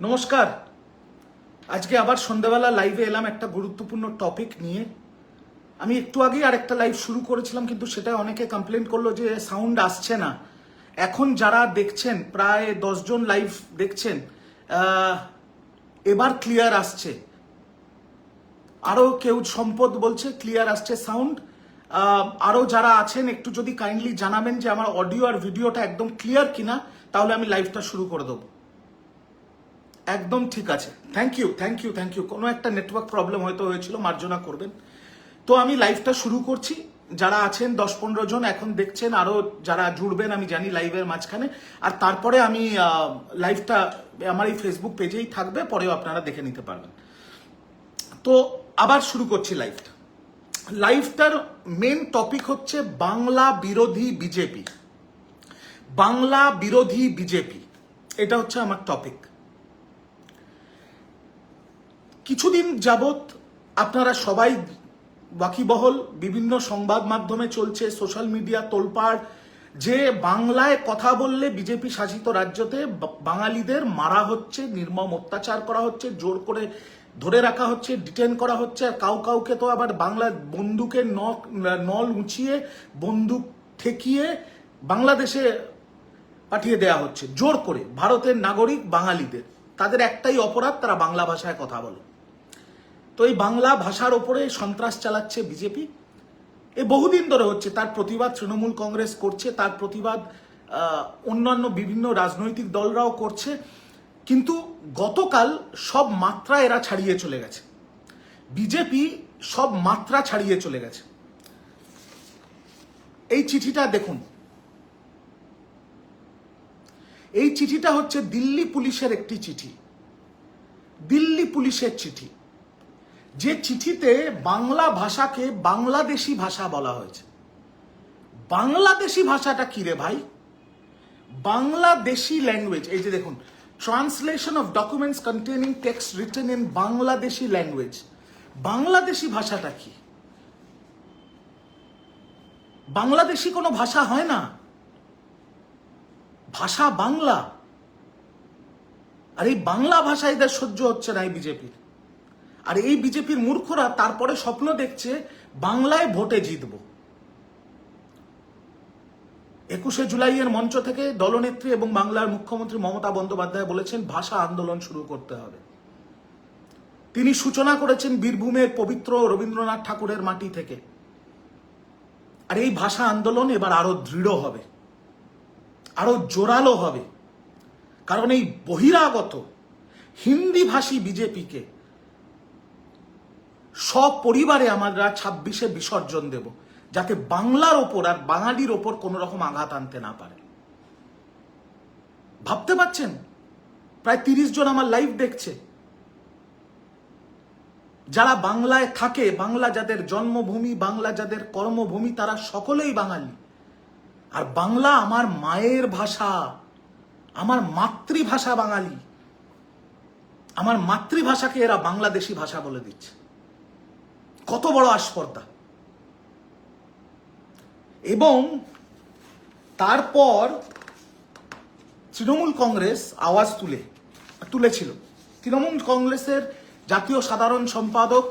নমস্কার। আজকে আবার সন্ধ্যাবেলা লাইভে এলাম একটা গুরুত্বপূর্ণ টপিক নিয়ে। আমি একটু আগেই আরেকটা লাইভ শুরু করেছিলাম, কিন্তু সেটা অনেকে কমপ্লেন করলো যে সাউন্ড আসছে না। এখন যারা দেখছেন, প্রায় 10 জন লাইভ দেখছেন, এবার ক্লিয়ার আসছে। আরো কেউ সম্পদ বলছে ক্লিয়ার আসছে সাউন্ড। আরো যারা আছেন একটু যদি কাইন্ডলি জানাবেন যে আমার অডিও আর ভিডিওটা একদম ক্লিয়ার কিনা, তাহলে আমি লাইভটা শুরু করে দেবো। একদম ঠিক আছে, thank you thank you thank you. কোনো একটা নেটওয়ার্ক প্রবলেম হয়তো হয়েছিল, মার্জনা করবেন। তো আমি লাইভটা শুরু করছি। যারা আছেন 10-15 জন এখন দেখছেন, আরো যারা জুড়বেন আমি জানি লাইভের মাঝখানে। আর তারপরে আমি লাইভটা আমার এই ফেসবুক পেজেই থাকবে, পরেও আপনারা দেখে নিতে পারবেন। তো আবার শুরু করছি লাইভটা। লাইভটার মেন টপিক হচ্ছে বাংলা বিরোধী বিজেপি। বাংলা বিরোধী বিজেপি, এটা হচ্ছে আমার টপিক। কিছুদিন যাবত আপনারা সবাই ওয়াকিবহল, বিভিন্ন সংবাদ মাধ্যমে চলছে, সোশ্যাল মিডিয়া তোলপাড়, যে বাংলায় কথা বললে বিজেপি শাসিত রাজ্যতে বাঙালিদের মারা হচ্ছে, নির্মম অত্যাচার করা হচ্ছে, জোর করে ধরে রাখা হচ্ছে, ডিটেন করা হচ্ছে। আর কাউকে তো আবার বাংলা বন্দুকের নল উঁচিয়ে বন্দুক ঠেকিয়ে বাংলাদেশে পাঠিয়ে দেয়া হচ্ছে জোর করে। ভারতের নাগরিক বাঙালিদের, তাদের একটাই অপরাধ, তারা বাংলা ভাষায় কথা বলে। তো এই বাংলা ভাষার ওপরে সন্ত্রাস চালাচ্ছে বিজেপি। এ বহুদিন ধরে হচ্ছে। তার প্রতিবাদ তৃণমূল কংগ্রেস করছে, তার প্রতিবাদ অন্যান্য বিভিন্ন রাজনৈতিক দলরাও করছে। কিন্তু গতকাল সব মাত্রা এরা ছাড়িয়ে চলে গেছে। বিজেপি সব মাত্রা ছাড়িয়ে চলে গেছে। এই চিঠিটা দেখুন। এই চিঠিটা হচ্ছে দিল্লি পুলিশের একটি চিঠি, দিল্লি পুলিশের চিঠি। যে চিঠিতে বাংলা ভাষাকে বাংলাদেশি ভাষা বলা হয়েছে। বাংলাদেশি ভাষাটা কি রে ভাই? বাংলাদেশি ল্যাঙ্গুয়েজ। এই যে দেখুন, translation of documents containing text written in Bangladeshi language. Bangladeshi ভাষাটা কি? বাংলাদেশি কোনো ভাষা হয় না, ভাষা বাংলা। আর এই বাংলা ভাষা এদের সহ্য হচ্ছে না এই বিজেপির। আর এই বিজেপির মূর্খরা তারপরে স্বপ্ন দেখছে বাংলায় ভোটে জিতব। 21শে জুলাইয়ের মঞ্চ থেকে দলনেত্রী এবং বাংলার মুখ্যমন্ত্রী মমতা বন্দ্যোপাধ্যায় বলেছেন ভাষা আন্দোলন শুরু করতে হবে। তিনি সূচনা করেছেন বীরভূমের পবিত্র রবীন্দ্রনাথ ঠাকুরের মাটি থেকে। আর এই ভাষা আন্দোলন এবার আরো দৃঢ় হবে, আরো জোরালো হবে। কারণ এই বহিরাগত হিন্দি ভাষী বিজেপিকে সব পরিবারে আমরা 26শে বিসর্জন দেব, যাতে বাংলার ওপর আর বাঙালির ওপর কোনো রকম আঘাত আনতে না পারে। ভাবতে পারছেন? প্রায় 30 জন আমার লাইভ দেখছে, যারা বাংলায় থাকে, বাংলা যাদের জন্মভূমি, বাংলা যাদের কর্মভূমি, তারা সকলেই বাঙালি। আর বাংলা আমার মায়ের ভাষা, আমার মাতৃভাষা বাঙালি। আমার মাতৃভাষাকে এরা বাংলাদেশি ভাষা বলে দিচ্ছে। কত বড় আস্পর্ধা! এবং তারপর তৃণমূল কংগ্রেস আওয়াজ তুলেছিল। তৃণমূল কংগ্রেসের জাতীয় সাধারণ সম্পাদক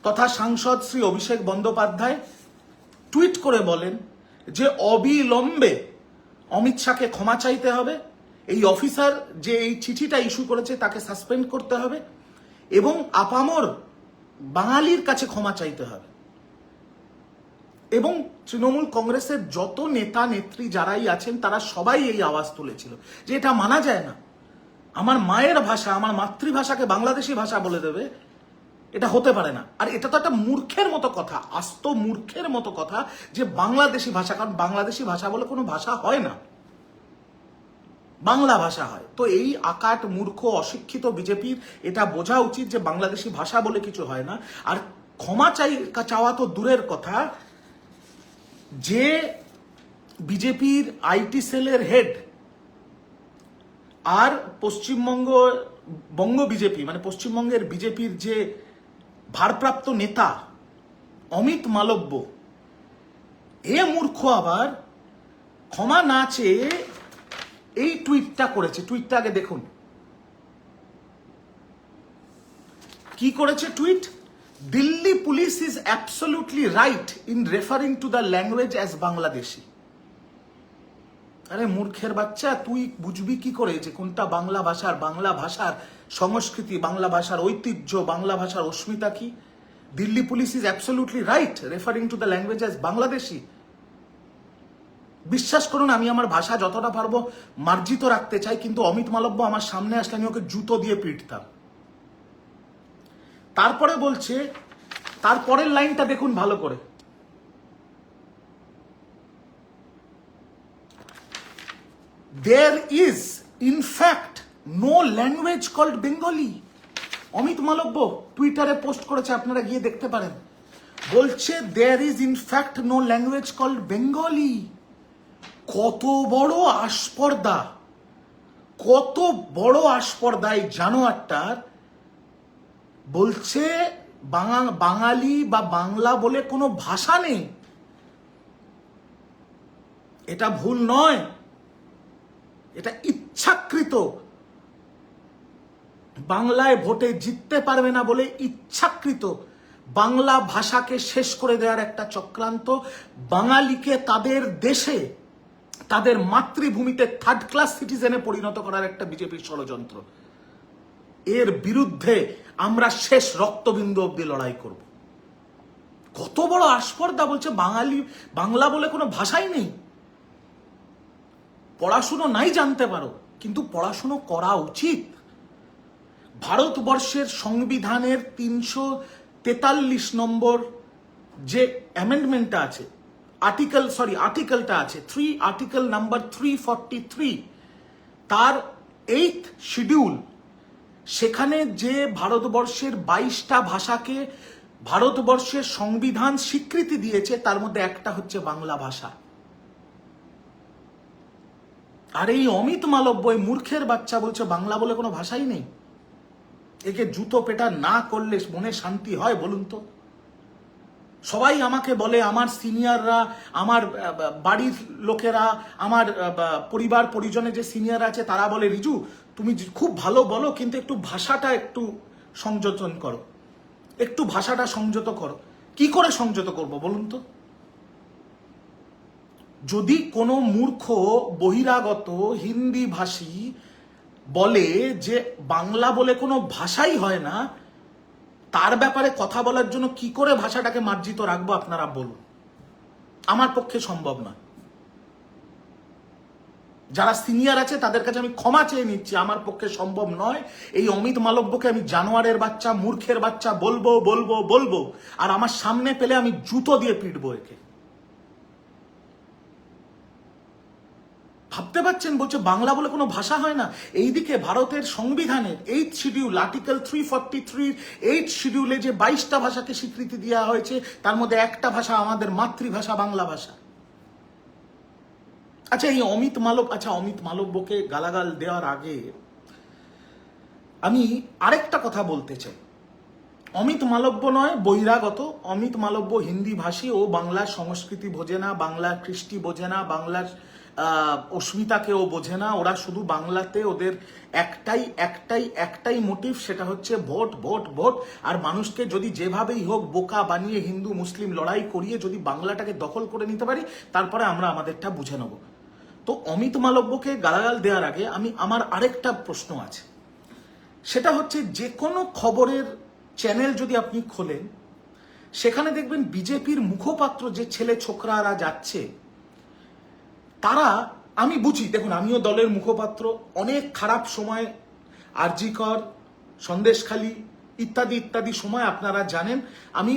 তথা সাংসদ শ্রী অভিষেক বন্দ্যোপাধ্যায় টুইট করে বলেন যে অবিলম্বে অমিত শাহকে ক্ষমা চাইতে হবে, এই অফিসার যে এই চিঠিটা ইস্যু করেছে তাকে সাসপেন্ড করতে হবে, এবং আপামর বাঙালির কাছে ক্ষমা চাইতে হবে। এবং তৃণমূল কংগ্রেসের যত নেতা নেত্রী যারাই আছেন তারা সবাই এই আওয়াজ তুলেছিল যে এটা মানা যায় না। আমার মায়ের ভাষা, আমার মাতৃভাষাকে বাংলাদেশি ভাষা বলে দেবে, এটা হতে পারে না। আর এটা তো একটা মূর্খের মতো কথা, আস্ত মূর্খের মতো কথা যে বাংলাদেশি ভাষা। কারণ বাংলাদেশি ভাষা বলে কোনো ভাষা হয় না, বাংলা ভাষা হয়। তো এই আকাট মূর্খ অশিক্ষিত বিজেপির এটা বোঝা উচিত যে বাংলাদেশি ভাষা বলে কিছু হয় না। আর ক্ষমা চাওয়া তো দূরের কথা, যে বিজেপির আইটি সেলের হেড আর বঙ্গ বিজেপি মানে পশ্চিমবঙ্গের বিজেপির যে ভারপ্রাপ্ত নেতা অমিত মালব্য, এ মূর্খ আবার ক্ষমা না চেয়ে এই টুইটটা করেছে। টুইটটা আগে দেখুন। কি করেছে tweet? Delhi police is absolutely right in referring to the language as Bangladeshi. আরে মূর্খের বাচ্চা, তুই বুঝবি কি করে যে কোনটা বাংলা ভাষার সংস্কৃতি, বাংলা ভাষার ঐতিহ্য, বাংলা ভাষার অস্মিতা কি? Delhi police is absolutely right referring to the language as Bangladeshi. বিশ্বাস করুন, আমি আমার ভাষা যতটা পারবো মার্জিত রাখতে চাই, কিন্তু অমিত মালব্য আমার সামনে আসলে আমি ওকে জুতো দিয়ে পিটতাম। তারপরে বলছে, তারপরের লাইনটা দেখুন ভালো করে, there is in fact no language called Bengali। Amit Malviya টুইটারে পোস্ট করেছে, আপনারা গিয়ে দেখতে পারেন। বলছে there is in fact no language called Bengali। কত বড় আস্পর্ধা, কত বড় আস্পর্ধা এই জানোয়ারটার। বলছে বাঙালি বা বাংলা বলে কোনো ভাষা নেই। এটা ভুল নয়, এটা ইচ্ছাকৃত। বাংলায় ভোটে জিততে পারবে না বলে ইচ্ছাকৃত বাংলা ভাষাকে শেষ করে দেওয়ার একটা চক্রান্ত। বাঙালিকে তাদের দেশে, তাদের মাতৃভূমিতে থার্ড ক্লাস সিটিজেনে পরিণত করার একটা বিজেপির ষড়যন্ত্র। এর বিরুদ্ধে আমরা শেষ রক্তবিন্দু অব্দি লড়াই করব। কত বড় আস্পর্ধা! বলছে বাংলা বলে কোনো ভাষাই নেই। পড়াশুনো নাই জানতে পারো, কিন্তু পড়াশুনো করা উচিত। ভারতবর্ষের সংবিধানের 343 নম্বর যে অ্যামেন্ডমেন্টটা আছে, আর্টিকেলটা আছে, আর্টিকেল নাম্বার 343, তার 8th শিডিউল, সেখানে যে ভারতবর্ষের 22টা ভাষাকে ভারতবর্ষের সংবিধান স্বীকৃতি দিয়েছে, তার মধ্যে একটা হচ্ছে বাংলা ভাষা। আর এই অমিত মালব্য, এই মূর্খের বাচ্চা বলছে বাংলা বলে কোনো ভাষাই নেই। একে জুতো পেটা না করলে মনে শান্তি হয় বলুন তো? সবাই আমাকে বলে, আমার সিনিয়ররা, আমার বাড়ির লোকেরা, আমার পরিবার পরিজনে যে সিনিয়র আছে, তারা বলে রিজু তুমি খুব ভালো বলো, কিন্তু একটু ভাষাটা একটু সংযোজন করো, একটু ভাষাটা সংযত করো। কি করে সংযত করব বলুন তো? যদি কোনো মূর্খ বহিরাগত হিন্দি ভাষী বলে যে বাংলা বলে কোনো ভাষাই হয় না, তার ব্যাপারে কথা বলার জন্য কি করে ভাষাটাকে মার্জিত রাখবো আপনারা বলুন? আমার পক্ষে সম্ভব না। যারা সিনিয়র আছে তাদের কাছে আমি ক্ষমা চেয়ে নিচ্ছি, আমার পক্ষে সম্ভব নয়। এই অমিত মালব্যকে আমি জানোয়ারের বাচ্চা, মূর্খের বাচ্চা বলবো, আর আমার সামনে পেলে আমি জুতো দিয়ে পিটবো একে। ভাবতে পারছেন? বলছে বাংলা বলে কোনো ভাষা হয় না। এইদিকে ভারতের সংবিধানের 8th শিডিউল, আর্টিকেল 343 8th শিডিউলে যে 22টা ভাষাকে স্বীকৃতি দেওয়া হয়েছে, তার মধ্যে একটা ভাষা আমাদের মাতৃভাষা বাংলা ভাষা। আচ্ছা, এই অমিত মালব্যকে গালাগাল দেওয়ার আগে আমি আরেকটা কথা বলতে চাই। অমিত মালব্য নয় বহিরাগত, অমিত মালব্য হিন্দি ভাষী, ও বাংলার সংস্কৃতি বোঝে না, বাংলার কৃষ্টি বোঝে না, বাংলার অস্মিতাকেও বোঝে না। ওরা শুধু বাংলাতে ওদের একটাই মোটিভ, সেটা হচ্ছে ভোট। আর মানুষকে যদি যেভাবেই হোক বোকা বানিয়ে হিন্দু মুসলিম লড়াই করিয়ে যদি বাংলাটাকে দখল করে নিতে পারি, তারপরে আমরা আমাদেরটা বুঝে নেব। তো অমিত মালব্যকে গালাগাল দেওয়ার আগে আমার আরেকটা প্রশ্ন আছে। সেটা হচ্ছে, যে কোনো খবরের চ্যানেল যদি আপনি খোলেন, সেখানে দেখবেন বিজেপির মুখপাত্র যে ছেলে ছোকরারা যাচ্ছে, তারা, আমি বুঝি, দেখুন আমিও দলের মুখপাত্র, অনেক খারাপ সময়, আরজিকর, সন্দেশখালী ইত্যাদি সময় আপনারা জানেন আমি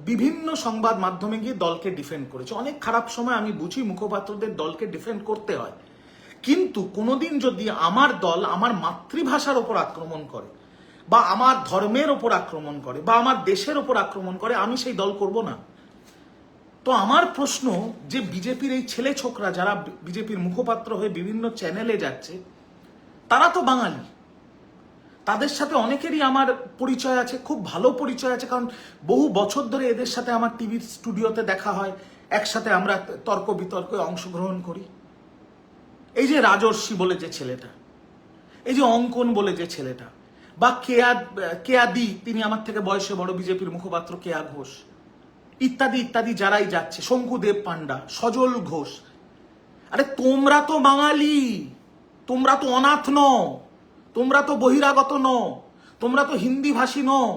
বিভিন্ন সংবাদ মাধ্যমে গিয়ে দলকে ডিফেন্ড করেছি। অনেক খারাপ সময় আমি বুঝি মুখপাত্রদের দলকে ডিফেন্ড করতে হয়, কিন্তু কোনোদিন যদি আমার দল আমার মাতৃভাষার ওপর আক্রমণ করে, বা আমার ধর্মের ওপর আক্রমণ করে, বা আমার দেশের ওপর আক্রমণ করে, আমি সেই দল করব না। তো আমার প্রশ্ন, যে বিজেপির এই ছেলে ছোকরা যারা বিজেপির মুখপাত্র হয়ে বিভিন্ন চ্যানেলে যাচ্ছে, তারা তো বাঙালি, তাদের সাথে অনেকেরই আমার পরিচয় আছে, খুব ভালো পরিচয় আছে, কারণ বহু বছর ধরে এদের সাথে আমার টিভির স্টুডিওতে দেখা হয়, একসাথে আমরা তর্ক বিতর্কে অংশগ্রহণ করি। এই যে রাজর্ষি বলে যে ছেলেটা, এই যে অঙ্কন বলে যে ছেলেটা, বা কেয়া দি, তিনি আমার থেকে বয়সে বড়, বিজেপির মুখপাত্র কেয়া ঘোষ, ইত্যাদি ইত্যাদি যারাই যাচ্ছে, শঙ্কুদেব পান্ডা, সজল ঘোষ। আরে তোমরা তো বাঙালি, তোমরা তো অনাথ নও, তোমরা তো বহিরাগত নও, তোমরা তো হিন্দি ভাষী নও,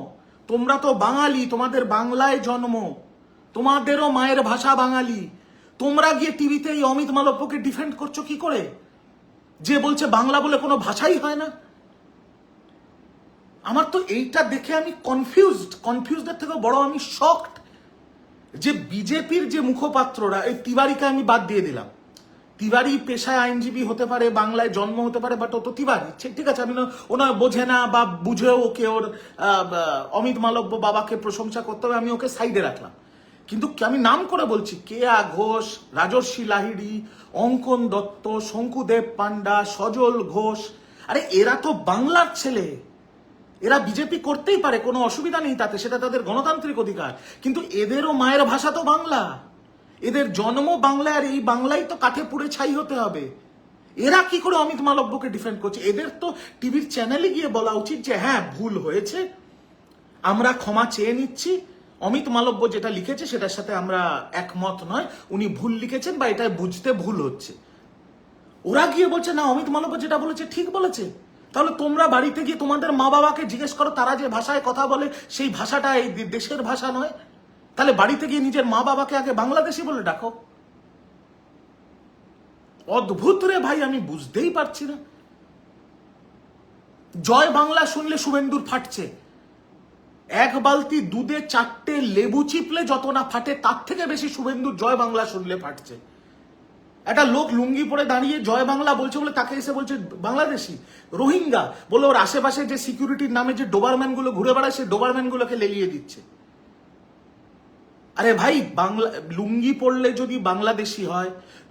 তোমরা তো বাঙালি, তোমাদের বাংলায় জন্ম, তোমাদেরও মায়ের ভাষা বাঙালি। তোমরা গিয়ে টিভিতে এই অমিত মালব্যকে ডিফেন্ড করছো কি করে, যে বলছে বাংলা বলে কোনো ভাষাই হয় না? আমার তো এইটা দেখে আমি কনফিউজদের থেকেও বড় আমি শকড, যে বিজেপির যে মুখপাত্ররা, এই তিওয়ারিকে আমি বাদ দিয়ে দিলাম, তিওয়ারি পেশায় আইনজীবী হতে পারে, বাংলায় জন্ম হতে পারে, বাট ও তো তিওয়ারি, ঠিক আছে, আমি ওনার বোঝে না বা বুঝেও ওকে ওর অমিত মালব্য বাবাকে প্রশংসা করতে হবে, আমি ওকে সাইডে রাখলাম। কিন্তু আমি নাম করে বলছি, কেয়া ঘোষ, রাজর্ষি লাহিড়ী, অঙ্কন দত্ত, শঙ্কুদেব পান্ডা, সজল ঘোষ, আরে এরা তো বাংলার ছেলে, এরা বিজেপি করতেই পারে, কোনো অসুবিধা নেই তাতে, সেটা তাদের গণতান্ত্রিক অধিকার। কিন্তু এদেরও মায়ের ভাষা তো বাংলা, এদের জন্ম বাংলা, আর এই বাংলাই তো কাঠে পুড়ে ছাই হতে হবে। এরা কি করে অমিত মালব্যকে ডিফেন্ড করছে? এদের তো টিভির চ্যানেলে গিয়ে বলা উচিত যে হ্যাঁ ভুল হয়েছে, আমরা ক্ষমা চেয়ে নিচ্ছি, অমিত মালব্য যেটা লিখেছে সেটার সাথে আমরা একমত নয়, উনি ভুল লিখেছেন বা এটা বুঝতে ভুল হচ্ছে। ওরা গিয়ে বলছে না অমিত মালব্য যেটা বলেছে ঠিক বলেছে। তাহলে তোমরা বাড়িতে গিয়ে তোমাদের মা বাবাকে জিজ্ঞেস করো, তারা যে ভাষায় কথা বলে সেই ভাষাটা এই দেশের ভাষা নয়। তাহলে বাড়িতে গিয়ে নিজের মা বাবাকে আগে বাংলাদেশি বলে ডাকো। অদ্ভুত রে ভাই, আমি বুঝতেই পারছি না। জয় বাংলা শুনলে শুভেন্দুর ফাটছে, এক বালতি দুধে 4টে লেবু চিপলে যত না ফাটে, তার থেকে বেশি শুভেন্দুর জয় বাংলা শুনলে ফাটছে। একটা লোক লুঙ্গি পরে দাঁড়িয়ে জয় বাংলা বলছে বলে তাকে এসে বলছে বাংলাদেশি, রোহিঙ্গা বলে, ওর আশেপাশে যে সিকিউরিটির নামে যে ডোবারম্যান গুলো ঘুরে বেড়ায়, সেই ডোবারম্যান গুলোকে লেলিয়ে দিচ্ছে। আরে ভাই, বাংলা লুঙ্গি পড়লে যদি বাংলাদেশি হয়,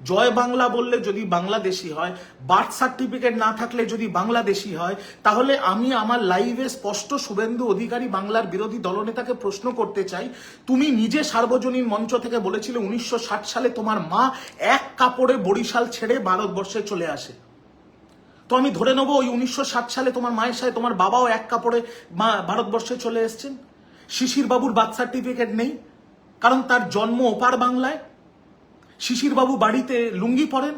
জয় বাংলা বললে যদি বাংলাদেশি হয়, বার্থ সার্টিফিকেট না থাকলে যদি বাংলাদেশি হয়, তাহলে আমি আমার লাইভে স্পষ্ট শুভেন্দু অধিকারী বাংলার বিরোধী দলনেতাকে প্রশ্ন করতে চাই, তুমি নিজে সার্বজনীন মঞ্চ থেকে বলেছিলে 1960 সালে তোমার মা এক কাপড়ে বরিশাল ছেড়ে ভারতবর্ষে চলে আসে। তো আমি ধরে নেবো ওই 1960 সালে তোমার মায়ের সাথে তোমার বাবাও এক কাপড়ে ভারতবর্ষে চলে এসছেন। শিশির বাবুর বার্থ সার্টিফিকেট নেই, কারণ তার জন্ম ওপার বাংলায়। শিশির বাবু বাড়িতে লুঙ্গি পরেন,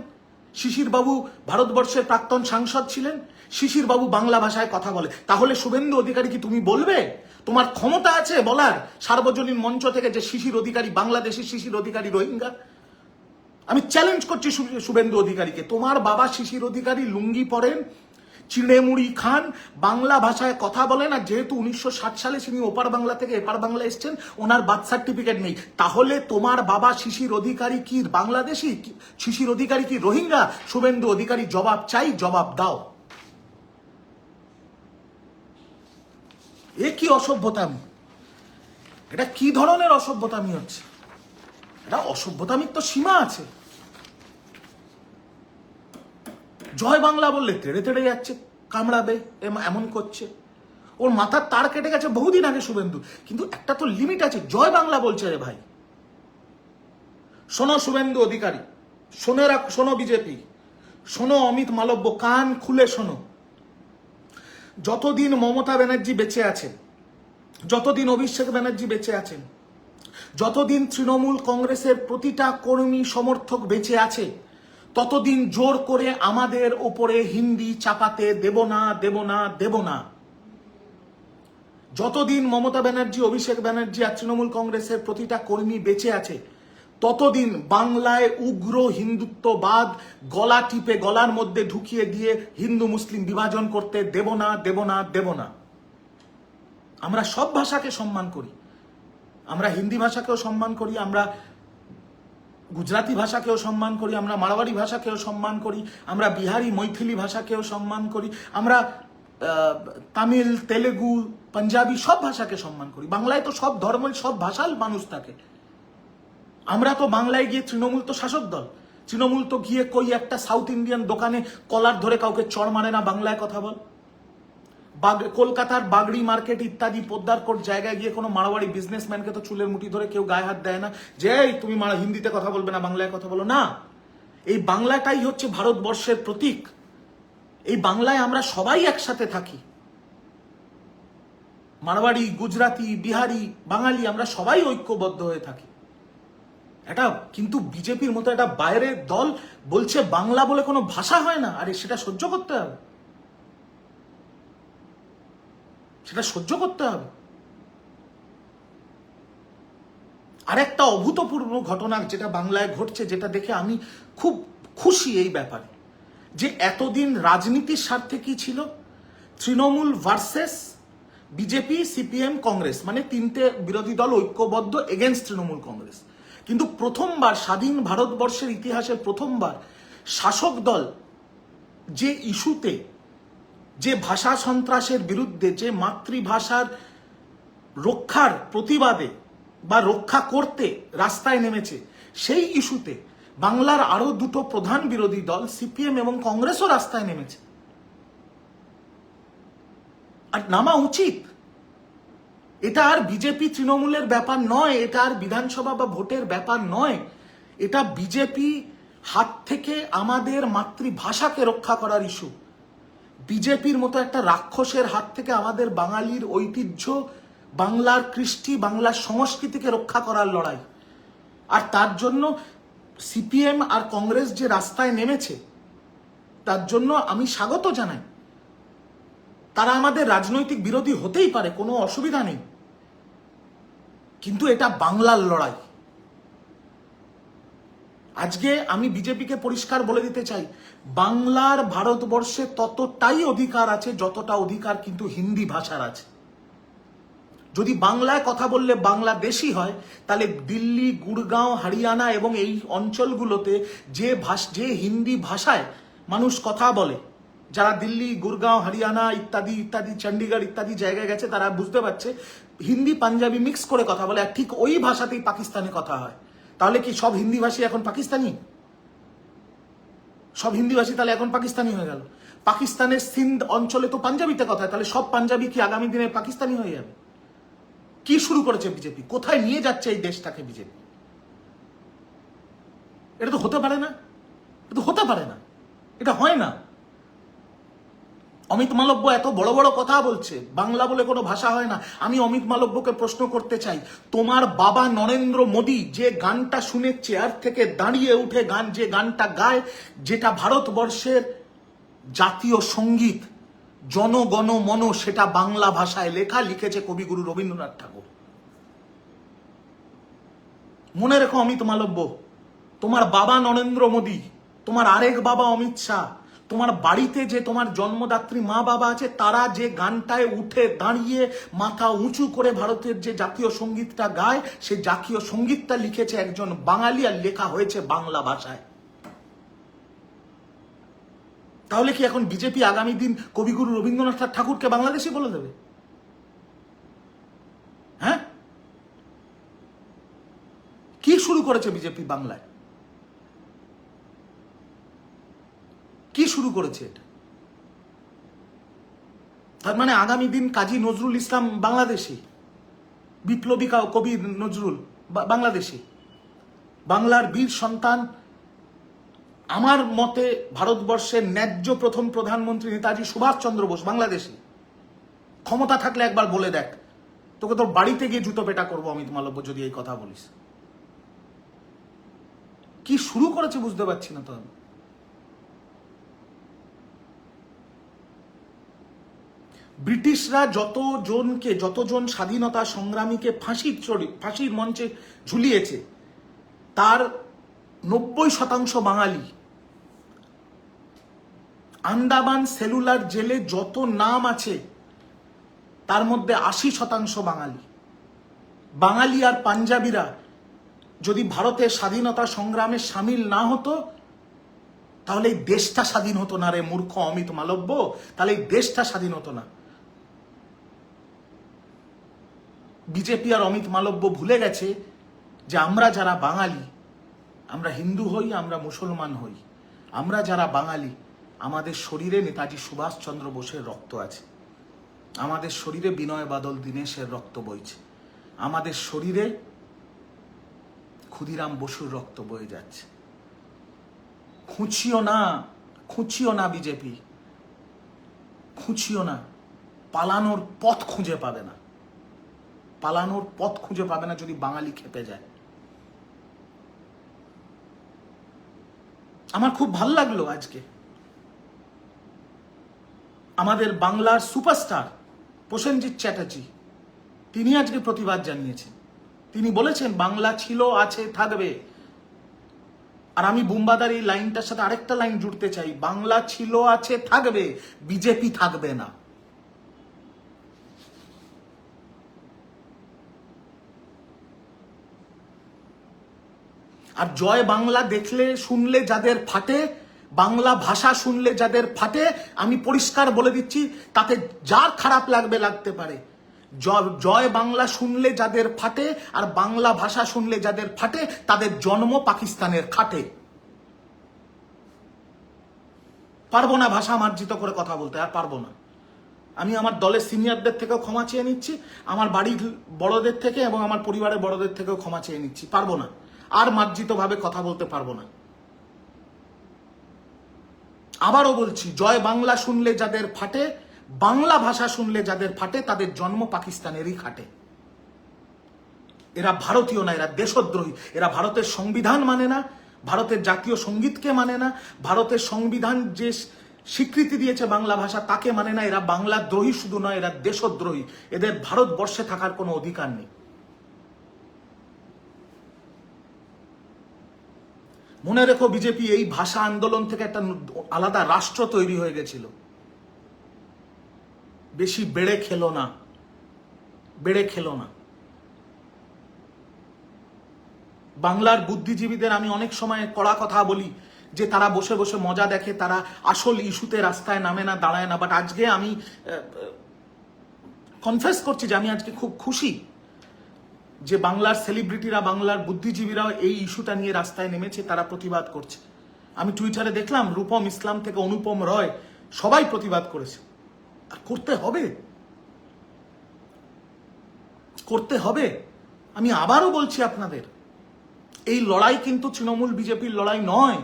শিশির বাবু ভারতবর্ষের প্রাক্তন সাংসদ ছিলেন, শিশির বাবু বাংলা ভাষায় কথা বলে। তাহলে শুভেন্দু অধিকারী কি তুমি বলবে, তোমার ক্ষমতা আছে বলার সার্বজনীন মঞ্চ থেকে যে শিশির অধিকারী বাংলাদেশি, শিশির অধিকারী রোহিঙ্গা? আমি চ্যালেঞ্জ করছি শুভেন্দু অধিকারীকে, তোমার বাবা শিশির অধিকারী লুঙ্গি পরেন, চিড়ে মুড়ি খান, বাংলা ভাষায় কথা বলেন, আর যেহেতু 1960 সালে তিনি ওপার বাংলা থেকে এপার বাংলা এসছেন, ওনার বার্থ সার্টিফিকেট নেই, তাহলে তোমার বাবা শিশির অধিকারী কি বাংলাদেশি, শিশির অধিকারী কি রোহিঙ্গা? শুভেন্দু অধিকারী জবাব চাই, জবাব দাও। এ কি অসভ্যতামি? এটা কি ধরনের অসভ্যতামি হচ্ছে? এটা অসভ্যতামির তো সীমা আছে। জয় বাংলা বললে তেড়ে তেড়ে যাচ্ছে, কামড়াবে, এমন করছে। ওর মাথার তার কেটে গেছে বহুদিন আগে শুভেন্দু, কিন্তু একটা তো লিমিট আছে। জয় বাংলা বলছে রে ভাই। শোনো শুভেন্দু অধিকারী, শোনো বিজেপি, শোনো অমিত মালব্য, কান খুলে শোনো। যতদিন মমতা ব্যানার্জি বেঁচে আছেন, যতদিন অভিষেক ব্যানার্জি বেঁচে আছেন, যতদিন তৃণমূল কংগ্রেসের প্রতিটা কর্মী সমর্থক বেঁচে আছে, ততদিন জোর করে আমাদের ওপরে হিন্দি চাপাতে দেব না, দেব না, দেব না। যতদিন মমতা ব্যানার্জি, অভিষেক ব্যানার্জি আর তৃণমূল কংগ্রেসের প্রতিটা কর্মী বেঁচে আছে, ততদিন বাংলায় উগ্র হিন্দুত্ববাদ গলা টিপে গলার মধ্যে ঢুকিয়ে দিয়ে হিন্দু মুসলিম বিভাজন করতে দেব না, দেব না, দেব না। আমরা সব ভাষাকে সম্মান করি, আমরা হিন্দি ভাষাকেও সম্মান করি, আমরা গুজরাটি ভাষাকেও সম্মান করি, আমরা মারওয়াড়ি ভাষাকেও সম্মান করি, আমরা বিহারি মৈথিলি ভাষাকেও সম্মান করি, আমরা তামিল, তেলেগু, পাঞ্জাবি সব ভাষাকে সম্মান করি। বাংলায় তো সব ধর্মের সব ভাষার মানুষ থাকে। আমরা তো বাংলায় গিয়ে, তৃণমূল তো শাসক দল, তৃণমূল তো গিয়ে কই একটা সাউথ ইন্ডিয়ান দোকানে কলার ধরে কাউকে চড় মারে না, বাংলায় কথা বল। কলকাতার বাগড়ি মার্কেট ইত্যাদি পোদ্দারকোট জায়গায় গিয়ে কোনো মারোয়াড়ি বিজনেসম্যানকে তো চুলের মুঠি ধরে কেউ গায়ে হাত দেয় না যে তুমি হিন্দিতে কথা বলবে না, বাংলায় কথা বলো না। এই বাংলাটাই হচ্ছে ভারতবর্ষের প্রতীক। এই বাংলায় আমরা সবাই একসাথে থাকি। মারওয়াড়ি, গুজরাটি, বিহারি, বাঙালি আমরা সবাই ঐক্যবদ্ধ হয়ে থাকি। এটা কিন্তু বিজেপির মতো একটা বাইরের দল বলছে বাংলা বলে কোনো ভাষা হয় না, আরে সেটা সহ্য করতে হবে, সেটা সহ্য করতে হবে। আরেকটা অভূতপূর্ব ঘটনা যেটা বাংলায় ঘটছে, যেটা দেখে আমি খুব খুশি এই ব্যাপারে, যে এতদিন রাজনীতির স্বার্থে কি ছিল, Trinamool versus BJP, CPM, Congress, মানে তিনটে বিরোধী দল ঐক্যবদ্ধ এগেনস্ট তৃণমূল কংগ্রেস। কিন্তু প্রথমবার স্বাধীন ভারতবর্ষের ইতিহাসে প্রথমবার শাসক দল যে ইস্যুতে, যে ভাষা সন্ত্রাসের বিরুদ্ধে, যে মাতৃভাষার রক্ষার প্রতিবাদে বা রক্ষা করতে রাস্তায় নেমেছে, সেই ইস্যুতে বাংলার আরো দুটো প্রধান বিরোধী দল সিপিএম এবং কংগ্রেসও রাস্তায় নেমেছে। আর নামা উচিত। এটা আর বিজেপি তৃণমূলের ব্যাপার নয়, এটা আর বিধানসভা বা ভোটের ব্যাপার নয়, এটা বিজেপি হাত থেকে আমাদের মাতৃভাষাকে রক্ষা করার ইস্যু। বিজেপির মতো একটা রাক্ষসের হাত থেকে আমাদের বাঙালির ঐতিহ্য, বাংলার কৃষ্টি, বাংলার সংস্কৃতিকে রক্ষা করার লড়াই। আর তার জন্য সিপিএম আর কংগ্রেস যে রাস্তায় নেমেছে, তার জন্য আমি স্বাগত জানাই। তারা আমাদের রাজনৈতিক বিরোধী হতেই পারে, কোনো অসুবিধা নেই, কিন্তু এটা বাংলার লড়াই। আজকে আমি বিজেপিকে পরিষ্কার বলে দিতে চাই, বাংলার ভারতবর্ষে ততটাই অধিকার আছে যতটা অধিকার কিন্তু হিন্দি ভাষার আছে। যদি বাংলায় কথা বললে বাংলাদেশি হয়, তাহলে দিল্লি, গুড়গাঁও, হরিয়ানা এবং এই অঞ্চলগুলোতে যে হিন্দি ভাষায় মানুষ কথা বলে, যারা দিল্লি, গুড়গাঁও, হরিয়ানা ইত্যাদি ইত্যাদি, চণ্ডীগড় ইত্যাদি জায়গায় গেছে, তারা বুঝতে পারছে হিন্দি পাঞ্জাবি মিক্স করে কথা বলে, আর ঠিক ওই ভাষাতেই পাকিস্তানে কথা হয়। তাহলে কি সব হিন্দিভাষী এখন পাকিস্তানি? সব হিন্দিভাষী তাহলে এখন পাকিস্তানি হয়ে গেল? পাকিস্তানের সিন্ধ অঞ্চলে তো পাঞ্জাবিতে কথা হয়, তাহলে সব পাঞ্জাবি কি আগামী দিনে পাকিস্তানি হয়ে যাবে? কি শুরু করেছে বিজেপি? কোথায় নিয়ে যাচ্ছে এই দেশটাকে বিজেপি? এটা তো হতে পারে না, এটা তো হতে পারে না, এটা হয় না। অমিত মালব্য এত বড় বড় কথা বলছে, বাংলা বলে কোনো ভাষা হয় না। আমি অমিত মালব্যকে প্রশ্ন করতে চাই, তোমার বাবা নরেন্দ্র মোদী যে গানটা শুনে চেয়ার থেকে দাঁড়িয়ে উঠে যে গানটা গায়, যেটা ভারতবর্ষের জাতীয় সঙ্গীত, জনগণ মন, সেটা বাংলা ভাষায় লেখা, লিখেছে কবিগুরু রবীন্দ্রনাথ ঠাকুর। মনে রেখো অমিত মালব্য, তোমার বাবা নরেন্দ্র মোদী, তোমার আরেক বাবা অমিত শাহ, তোমার বাড়িতে যে তোমার জন্মদাত্রী মা বাবা আছে, তারা যে গানটায় উঠে দাঁড়িয়ে মাথা উঁচু করে ভারতের যে জাতীয় সঙ্গীতটা গায়, সে জাতীয় সঙ্গীতটা লিখেছে একজন বাঙালি, আর লেখা হয়েছে বাংলা ভাষায়। তাহলে কি এখন বিজেপি আগামী দিন কবিগুরু রবীন্দ্রনাথ ঠাকুরকে বাংলাদেশি বলে দেবে? হ্যাঁ, কি শুরু করেছে বিজেপি বাংলায়? কি শুরু করেছে এটা? তার মানে আগামী দিন কাজী নজরুল ইসলাম বাংলাদেশি, বিপ্লবী কবি নজরুল বাংলাদেশি, বাংলার বীর সন্তান, আমার মতে ভারতবর্ষের ন্যায্য প্রথম প্রধানমন্ত্রী নেতাজি সুভাষচন্দ্র বোস বাংলাদেশি। ক্ষমতা থাকলে একবার বলে দেখ, তোকে তোর বাড়িতে গিয়ে জুতো পেটা করবো অমিত মালব্য যদি এই কথা বলিস। কি শুরু করেছে বুঝতে পারছি না তো। ব্রিটিশরা যতজন স্বাধীনতা সংগ্রামীকে ফাঁসির মঞ্চে ঝুলিয়েছে, তার 90% বাঙালি। আন্দামান সেলুলার জেলে যত নাম আছে, তার মধ্যে 80% বাঙালি। বাঙালি আর পাঞ্জাবিরা যদি ভারতের স্বাধীনতা সংগ্রামে সামিল না হতো, তাহলে এই দেশটা স্বাধীন হতো না রে মূর্খ অমিত মালব্য, তাহলে এই দেশটা স্বাধীন হতো না। বিজেপি আর অমিত মালব্য ভুলে গেছে যে আমরা যারা বাঙালি, আমরা হিন্দু হই, আমরা মুসলমান হই, আমরা যারা বাঙালি, আমাদের শরীরে নেতাজি সুভাষচন্দ্র বোসের রক্ত আছে, আমাদের শরীরে বিনয় বাদল দীনেশের রক্ত বইছে, আমাদের শরীরে ক্ষুদিরাম বসুর রক্ত বয়ে যাচ্ছে। খুঁচিও না বিজেপি, খুঁচিও না, পালানোর পথ খুঁজে পাবে না। পালানোর পথ খুঁজে পাবে না যদি বাঙালি খেপে যায়। আমার খুব ভাল লাগলো আজকে আমাদের বাংলার সুপারস্টার প্রসেনজিৎ চ্যাটার্জি তিনি আজকে প্রতিবাদ জানিয়েছেন। তিনি বলেছেন বাংলা ছিল, আছে, থাকবে। আর আমি বুম্বাদার এই লাইনটার সাথে আরেকটা লাইন জুড়তে চাই, বাংলা ছিল, আছে, থাকবে, বিজেপি থাকবে না। আর জয় বাংলা দেখলে শুনলে যাদের ফাটে, বাংলা ভাষা শুনলে যাদের ফাটে, আমি পরিষ্কার বলে দিচ্ছি তাতে যার খারাপ লাগবে লাগতে পারে, জয় বাংলা শুনলে যাদের ফাটে আর বাংলা ভাষা শুনলে যাদের ফাটে তাদের জন্ম পাকিস্তানের খাটে। পারবো না ভাষা মার্জিত করে কথা বলতে, আর পারবো না। আমি আমার দলের সিনিয়রদের থেকেও ক্ষমা চেয়ে নিচ্ছি, আমার বাড়ির বড়দের থেকে এবং আমার পরিবারের বড়দের থেকেও ক্ষমা চেয়ে নিচ্ছি। পারবো না, আর মার্জিত ভাবে কথা বলতে পারবো না। আবারও বলছি, জয় বাংলা শুনলে যাদের ফাটে, বাংলা ভাষা শুনলে যাদের ফাটে তাদের জন্ম পাকিস্তানেরই খাটে। এরা ভারতীয় না, এরা দেশদ্রোহী। এরা ভারতের সংবিধান মানে না, ভারতের জাতীয় সঙ্গীতকে মানে না, ভারতের সংবিধান যে স্বীকৃতি দিয়েছে বাংলা ভাষা তাকে মানে না। এরা বাংলা দ্রোহী শুধু নয়, এরা দেশদ্রোহী। এদের ভারতবর্ষে থাকার কোনো অধিকার নেই। মনে রেখো, বিজেপি এই ভাষা আন্দোলন থেকে একটা আলাদা রাষ্ট্র তৈরি হয়ে গেছিল। বেশি বেড়ে খেলো না, বেড়ে খেলো না। বাংলার বুদ্ধিজীবীদের আমি অনেক সময় কড়া কথা বলি যে তারা বসে বসে মজা দেখে, তারা আসল ইস্যুতে রাস্তায় নামে না, দাঁড়ায় না। বাট আজকে আমি কনফেস করছি যে আমি আজকে খুব খুশি যে বাংলার সেলিব্রিটিরা, বাংলার বুদ্ধিজীবীরাও এই ইস্যুটা নিয়ে রাস্তায় নেমেছে, তারা প্রতিবাদ করছে। আমি টুইটারে দেখলাম রূপম ইসলাম থেকে অনুপম রয় সবাই প্রতিবাদ করেছে। আর করতে হবে, করতে হবে। আমি আবারও বলছি আপনাদের, এই লড়াই কিন্তু তৃণমূল বিজেপির লড়াই নয়,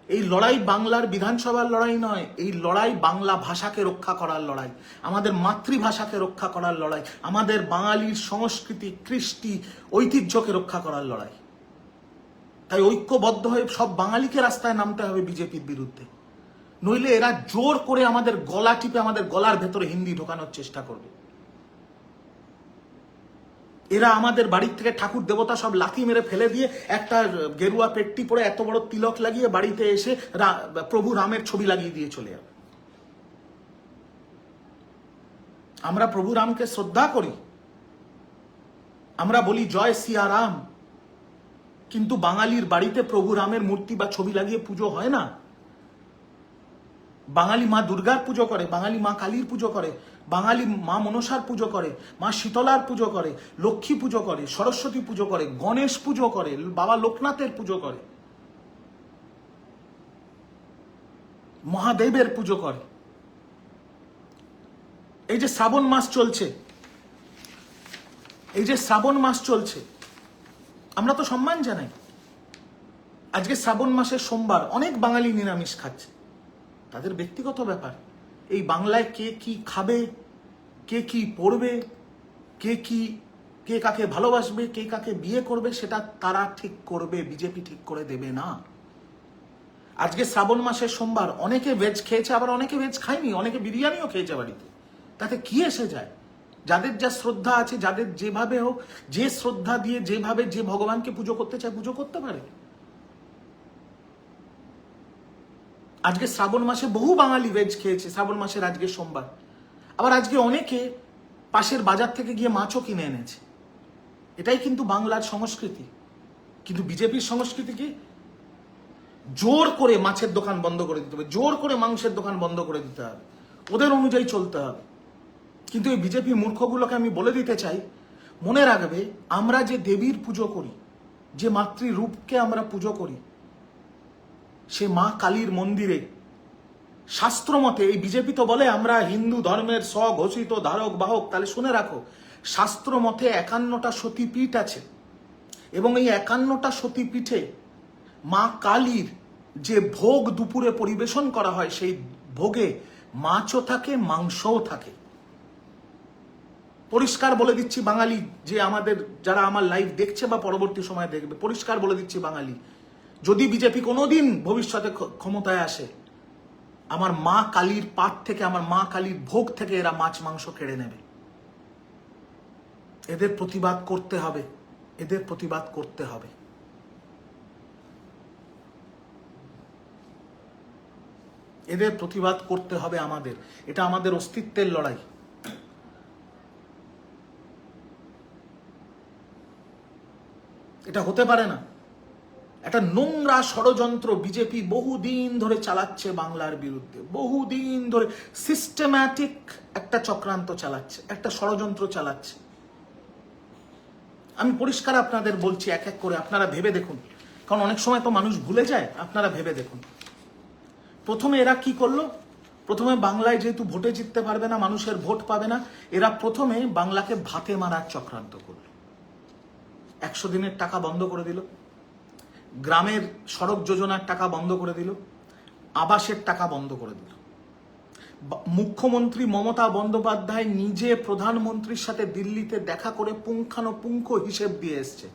এই লড়াই বাংলার বিধানসভার লড়াই নয়, এই লড়াই বাংলা ভাষাকে রক্ষা করার লড়াই, আমাদের মাতৃভাষাকে রক্ষা করার লড়াই, আমাদের বাঙালির সংস্কৃতি, কৃষ্টি, ঐতিহ্যকে রক্ষা করার লড়াই। তাই ঐক্যবদ্ধ হয়ে সব বাঙালিকে রাস্তায় নামতে হবে বিজেপির বিরুদ্ধে। নইলে এরা জোর করে আমাদের গলা টিপে আমাদের গলার ভেতরে হিন্দি ঢোকানোর চেষ্টা করবে। এরা আমাদের বাড়ির থেকে ঠাকুর দেবতা সব লাথি মেরে ফেলে দিয়ে একটা গেরুয়া পেট্টি পরে এত বড় তিলক লাগিয়ে বাড়িতে এসে প্রভু রামের ছবি লাগিয়ে দিয়ে চলে যাবে। আমরা প্রভু রামকে শ্রদ্ধা করি, আমরা বলি জয় সিয়া রাম, কিন্তু বাঙালির বাড়িতে প্রভু রামের মূর্তি বা ছবি লাগিয়ে পুজো হয় না। বাঙালি মা দুর্গার পুজো করে, বাঙালি মা কালীর পুজো করে, বাঙালি মা মনসার পুজো করে, মা শীতলার পুজো করে, লক্ষ্মী পুজো করে, সরস্বতী পুজো করে, গণেশ পুজো করে, বাবা লোকনাথের পুজো করে, মহাদেবের পুজো করে। এই যে শ্রাবণ মাস চলছে, এই যে শ্রাবণ মাস চলছে, আমরা তো সম্মান জানাই। আজকে শ্রাবণ মাসের সোমবার, অনেক বাঙালি নিরামিষ খাচ্ছে, তাদের ব্যক্তিগত ব্যাপার। এই বাংলায় কে কি খাবে, কে কি পড়বে, কে কাকে ভালোবাসবে, কে কাকে বিয়ে করবে, সেটা তারা ঠিক করবে, বিজেপি ঠিক করে দেবে না। আজকে শ্রাবণ মাসের সোমবার, অনেকে ভেজ খেয়েছে, আবার অনেকে ভেজ খায়নি, অনেকে বিরিয়ানিও খেয়েছে বাড়িতে। তাতে কি এসে যায়? যাদের যা শ্রদ্ধা আছে, যাদের যেভাবে হোক, যে শ্রদ্ধা দিয়ে যেভাবে যে ভগবানকে পুজো করতে চায় পুজো করতে পারে। আজকে শ্রাবণ মাসে বহু বাঙালি ভেজ খেয়েছে, শ্রাবণ মাসের আজকে সোমবার। আবার আজকে অনেকে পাশের বাজার থেকে গিয়ে মাছও কিনে এনেছে। এটাই কিন্তু বাংলার সংস্কৃতি। কিন্তু বিজেপির সংস্কৃতি কি? জোর করে মাছের দোকান বন্ধ করে দিতে হবে, জোর করে মাংসের দোকান বন্ধ করে দিতে হবে, ওদের অনুযায়ী চলতে হবে। কিন্তু এই বিজেপি মূর্খগুলোকে আমি বলে দিতে চাই, মনে রাখবে, আমরা যে দেবীর পুজো করি, যে মাতৃরূপকে আমরা পুজো করি, সে মা কালীর মন্দিরে শাস্ত্র মতে, এই বিজেপি তো বলে আমরা হিন্দু ধর্মের স্বঘোষিত ধারক বাহক, তাহলে শুনে রাখো, শাস্ত্র মতে 51টা সতীপীঠ আছে, এবং এই 51টা সতীপীঠে মা কালীর যে ভোগ দুপুরে পরিবেশন করা হয়, সেই ভোগে মাছও থাকে, মাংসও থাকে। পরিষ্কার বলে দিচ্ছি বাঙালি, যে আমাদের যারা আমার লাইভ দেখছে বা পরবর্তী সময়ে দেখবে, পরিষ্কার বলে দিচ্ছি বাঙালি, যদি বিজেপি কোনোদিন ভবিষ্যতে ক্ষমতায় আসে, আমার মা কালীর পাট থেকে, আমার মা কালীর ভোগ থেকে এরা মাছ মাংস কেড়ে নেবে। এদের প্রতিবাদ করতে হবে, এদের প্রতিবাদ করতে হবে। এদের প্রতিবাদ করতে হবে আমাদের। এটা আমাদের অস্তিত্বের লড়াই। এটা হতে পারে না। একটা নোংরা ষড়যন্ত্র বিজেপি বহুদিন ধরে চালাচ্ছে বাংলার বিরুদ্ধে, বহুদিন ধরে সিস্টেম্যাটিক একটা চক্রান্ত চালাচ্ছে, একটা ষড়যন্ত্র চালাচ্ছে। আমি পরিষ্কার আপনাদের বলছি, এক এক করে আপনারা ভেবে দেখুন, কারণ অনেক সময় তো মানুষ ভুলে যায়। আপনারা ভেবে দেখুন, প্রথমে এরা কি করলো? প্রথমে বাংলায় যেহেতু ভোটে জিততে পারবে না, মানুষের ভোট পাবে না, এরা প্রথমে বাংলাকে ভাতে মারার চক্রান্ত করল। 100 দিনের টাকা বন্ধ করে দিল, গ্রামের সড়ক যোজনার টাকা বন্ধ করে দিল, আবাসের টাকা বন্ধ করে দিল। মুখ্যমন্ত্রী মমতা বন্দ্যোপাধ্যায় নিজে প্রধানমন্ত্রীর সাথে দিল্লিতে দেখা করে পুঙ্খানুপুঙ্খ হিসেব দিয়ে এসছে,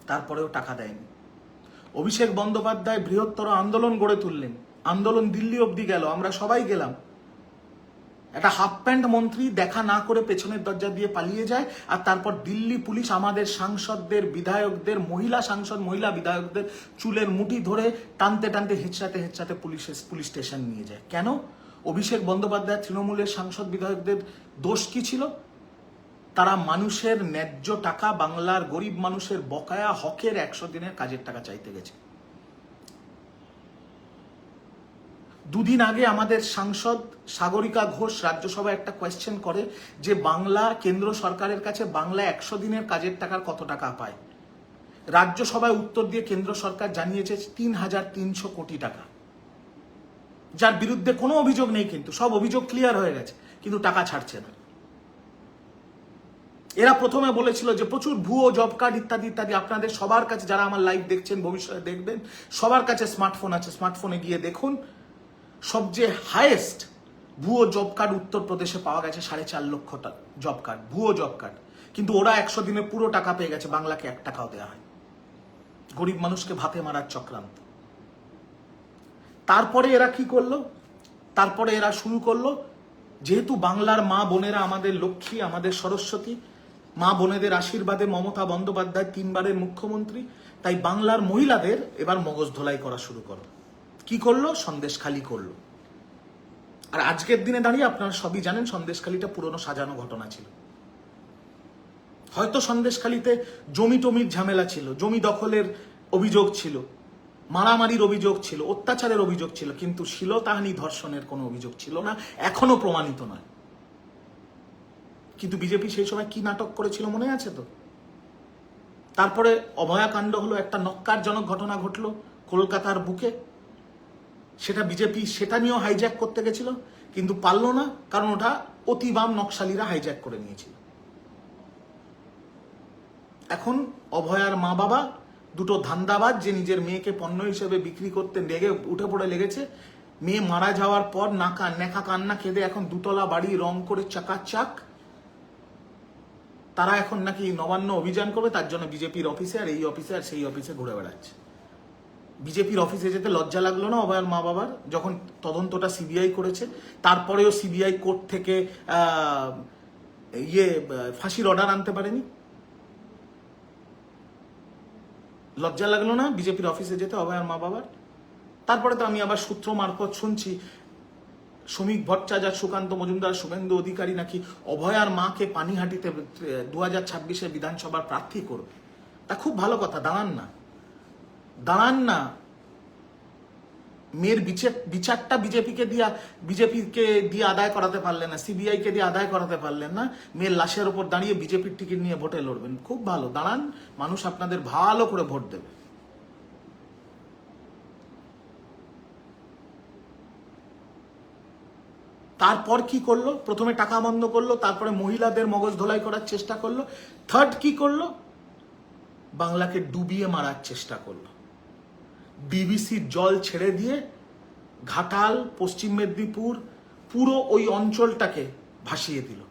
তারপরেও টাকা দেয়নি। অভিষেক বন্দ্যোপাধ্যায় বৃহত্তর আন্দোলন গড়ে তুললেন, আন্দোলন দিল্লি অবধি গেল, আমরা সবাই গেলাম। একটা হাফ প্যান্ট মন্ত্রী দেখা না করে পেছনের দরজা দিয়ে পালিয়ে যায়, আর তারপর দিল্লি পুলিশ আমাদের সাংসদদের, বিধায়কদের, মহিলা সাংসদ, মহিলা বিধায়কদের চুলের মুঠি ধরে টানতে টানতে হেঁচড়াতে হেঁচড়াতে পুলিশ স্টেশন নিয়ে যায়। কেন? অভিষেক বন্দ্যোপাধ্যায় তৃণমূলের সাংসদ বিধায়কদের দোষ কি ছিল? তারা মানুষের ন্যায্য টাকা, বাংলার গরিব মানুষের বকেয়া হকের 100 দিনের কাজের টাকা চাইতে গেছে। দুদিন আগে আমাদের সাংসদ সাগরিকা ঘোষ রাজ্যসভায় একটা কোয়েশ্চেন করে যে বাংলা, কেন্দ্র সরকারের কাছে বাংলা 100 দিনের কাজের টাকার কত টাকা পায়। রাজ্যসভায় উত্তর দিয়ে কেন্দ্র সরকার জানিয়েছে 3,300 কোটি টাকা, যার বিরুদ্ধে কোনো অভিযোগ নেই, কিন্তু সব অভিযোগ ক্লিয়ার হয়ে গেছে, কিন্তু টাকা ছাড়ছে না। এরা প্রথমে বলেছিল যে প্রচুর ভুয়ো জব কার্ড ইত্যাদি ইত্যাদি। আপনাদের সবার কাছে, যারা আমার লাইভ দেখছেন, ভবিষ্যতে দেখবেন, সবার কাছে স্মার্টফোন আছে, স্মার্টফোনে গিয়ে দেখুন, সবচেয়ে হাইয়েস্ট ভুয়ো জব কার্ড উত্তরপ্রদেশে পাওয়া গেছে 4.5 লক্ষ জব কার্ড, ভুয়ো জব কার্ড। কিন্তু ওরা 100 দিনে পুরো টাকা পেয়ে গেছে, বাংলাকে 1 টাকাও দেওয়া হয়। গরিব মানুষকে ভাতে মারার চক্রান্ত। তারপরে এরা কি করলো? তারপরে এরা শুরু করলো, যেহেতু বাংলার মা বোনেরা আমাদের লক্ষ্মী, আমাদের সরস্বতী, মা বোনেদের আশীর্বাদে মমতা বন্দ্যোপাধ্যায় 3 বারের মুখ্যমন্ত্রী, তাই বাংলার মহিলাদের এবার মগজ ধোলাই করা শুরু করলো। কি করলো? সন্দেশখালি করলো। আর আজকের দিনে দাঁড়িয়ে আপনারা সবই জানেন সন্দেশখালিটা পুরনো সাজানো ঘটনা ছিল। হয়তো সন্দেশখালিতে জমি টমির ঝামেলা ছিল, জমি দখলের অভিযোগ ছিল, মারামারির অভিযোগ ছিল, অত্যাচারের অভিযোগ ছিল, কিন্তু শ্লীলতাহানি, ধর্ষণের কোনো অভিযোগ ছিল না, এখনো প্রমাণিত নয়। কিন্তু বিজেপি সেই সময় কি নাটক করেছিল মনে আছে তো? তারপরে অভয়াকাণ্ড হলো, একটা নক্কারজনক ঘটনা ঘটলো কলকাতার বুকে, সেটা বিজেপি সেটা নিয়েও হাইজ্যাক করতে গেছিল, কিন্তু পারল না, কারণ ওটা অতিবাম নকশালীরা হাইজ্যাক করে নিয়েছিল। এখন অভয়ার মা বাবা দুটো ধান্দাবাজ, যে নিজের মেয়েকে পণ্য হিসেবে বিক্রি করতে উঠে পড়ে লেগেছে, মেয়ে মারা যাওয়ার পর নেকা কান্না কেঁদে এখন 2 তলা বাড়ি রং করে চাকাচাক, তারা এখন নাকি নবান্ন অভিযান করবে, তার জন্য বিজেপির অফিসে আর এই অফিসে আর সেই অফিসে ঘুরে বেড়াচ্ছে। বিজেপির অফিসে যেতে লজ্জা লাগলো না অভয়ার মা বাবার, যখন তদন্তটা সিবিআই করেছে? তারপরেও সিবিআই কোর্ট থেকে ফাঁসির অর্ডার আনতে পারেনি? লজ্জা লাগলো না বিজেপির অফিসে যেতে অভয়ার মা বাবার? তারপরে তো আমি আবার সূত্র মারফত শুনছি শ্রমিক ভট্টাচার্য, সুকান্ত মজুমদার, শুভেন্দু অধিকারী নাকি অভয়ার মাকে পানিহাটিতে 2026-এ বিধানসভার প্রার্থী করবে। তা খুব ভালো কথা, দাঁড়ান না। মেয়ের বিচারটা বিজেপিকে দিয়ে আদায় করাতে পারলেন না, সিবিআই কে দিয়ে আদায় করাতে পারলেন না, মেয়ের লাশের ওপর দাঁড়িয়ে বিজেপির টিকিট নিয়ে ভোটে লড়বেন। খুব ভালো, দাঁড়ান, মানুষ আপনাদের ভালো করে ভোট দেবে। তারপর কি করলো? প্রথমে টাকা বন্ধ করলো, তারপরে মহিলাদের মগজ ধোলাই করার চেষ্টা করলো। থার্ড কি করলো? বাংলাকে ডুবিয়ে মারার চেষ্টা করলো। বিবিসির জল ছেড়ে দিয়ে ঘাটাল, পশ্চিম মেদিনীপুর, পুরো ওই অঞ্চলটাকে ভাসিয়ে দিল।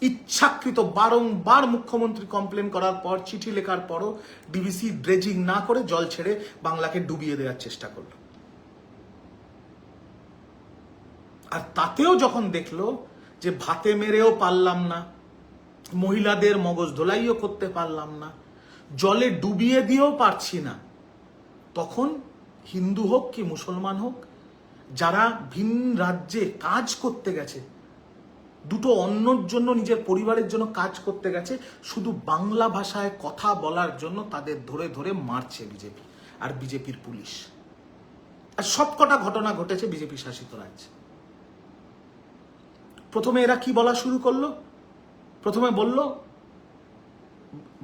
ইচ্ছাকৃত বারংবার মুখ্যমন্ত্রী কমপ্লেন করার পর, চিঠি লেখার পরও ডিভিসি ড্রেজিং না করে জল ছেড়ে বাংলাকে ডুবিয়ে দেওয়ার চেষ্টা করলো। আর তাতেও যখন দেখলো যে ভাতে মেরেও পারলাম না, মহিলাদের মগজ ধোলাইও করতে পারলাম না, জলে ডুবিয়ে দিয়েও পারছি না, তখন হিন্দু হোক কি মুসলমান হোক, যারা ভিন রাজ্যে কাজ করতে গেছে, দুটো অন্যর জন্য, নিজের পরিবারের জন্য কাজ করতে গেছে, শুধু বাংলা ভাষায় কথা বলার জন্য তাদের ধরে ধরে মারছে বিজেপি আর বিজেপির পুলিশ। আর সবকটা ঘটনা ঘটেছে বিজেপি শাসিত রাজ্যে। প্রথমে এরা কি বলা শুরু করলো? প্রথমে বলল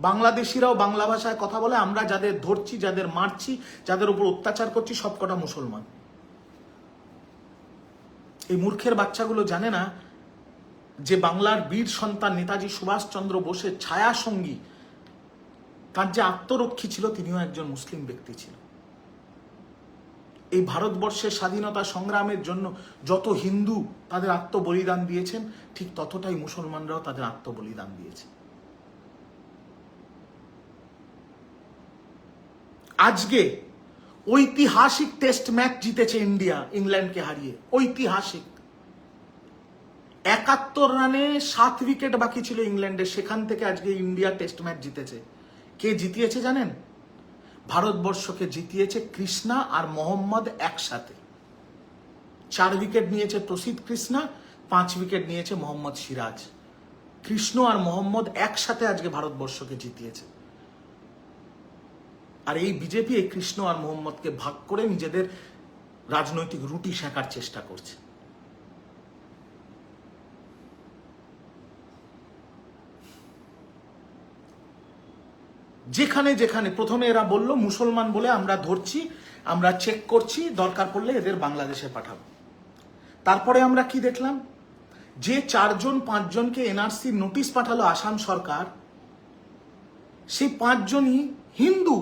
বাংলাদেশিরাও বাংলা ভাষায় কথা বলে, আমরা যাদের ধরছি, যাদের মারছি, যাদের উপর অত্যাচার করছি সবকটা মুসলমান। এই মূর্খের বাচ্চাগুলো জানে না যে বাংলার বীর সন্তান নেতাজি সুভাষচন্দ্র বোসের ছায়া সঙ্গী, তার যে আত্মরক্ষী ছিল, তিনিও একজন মুসলিম ব্যক্তি ছিল। এই ভারতবর্ষের স্বাধীনতা সংগ্রামের জন্য যত হিন্দু তাদের আত্মবলিদান দিয়েছেন, ঠিক ততটাই মুসলমানরাও তাদের আত্মবলিদান দিয়েছে। আজকে ঐতিহাসিক টেস্ট ম্যাচ জিতেছে ইন্ডিয়া ইংল্যান্ডকে হারিয়ে, ঐতিহাসিক। 71 রানে 7 উইকেট বাকি ছিল ইংল্যান্ডের, সেখান থেকে আজকে ইন্ডিয়া টেস্ট ম্যাচ জিতেছে। কে জিতিয়েছে জানেন? ভারতবর্ষকে জিতিয়েছে কৃষ্ণা আর মোহাম্মদ একসাথে। 4 উইকেট নিয়েছে প্রসিদ্ধ কৃষ্ণা, 5 উইকেট নিয়েছে মোহাম্মদ সিরাজ। কৃষ্ণ আর মোহাম্মদ একসাথে আজকে ভারতবর্ষকে জিতিয়েছে। আর এই বিজেপি এই কৃষ্ণ আর মোহাম্মদকে ভাগ করে নিজেদের রাজনৈতিক রুটি সেঁকার চেষ্টা করছে। যেখানে যেখানে প্রথমে এরা বলল মুসলমান বলে আমরা ধরছি, আমরা চেক করছি, দরকার পড়লে এদের বাংলাদেশে পাঠাবো। তারপরে আমরা কি দেখলাম? যে 4-5 জনকে এনআরসির নোটিশ পাঠালো আসাম সরকার, সেই 5 জনই হিন্দু,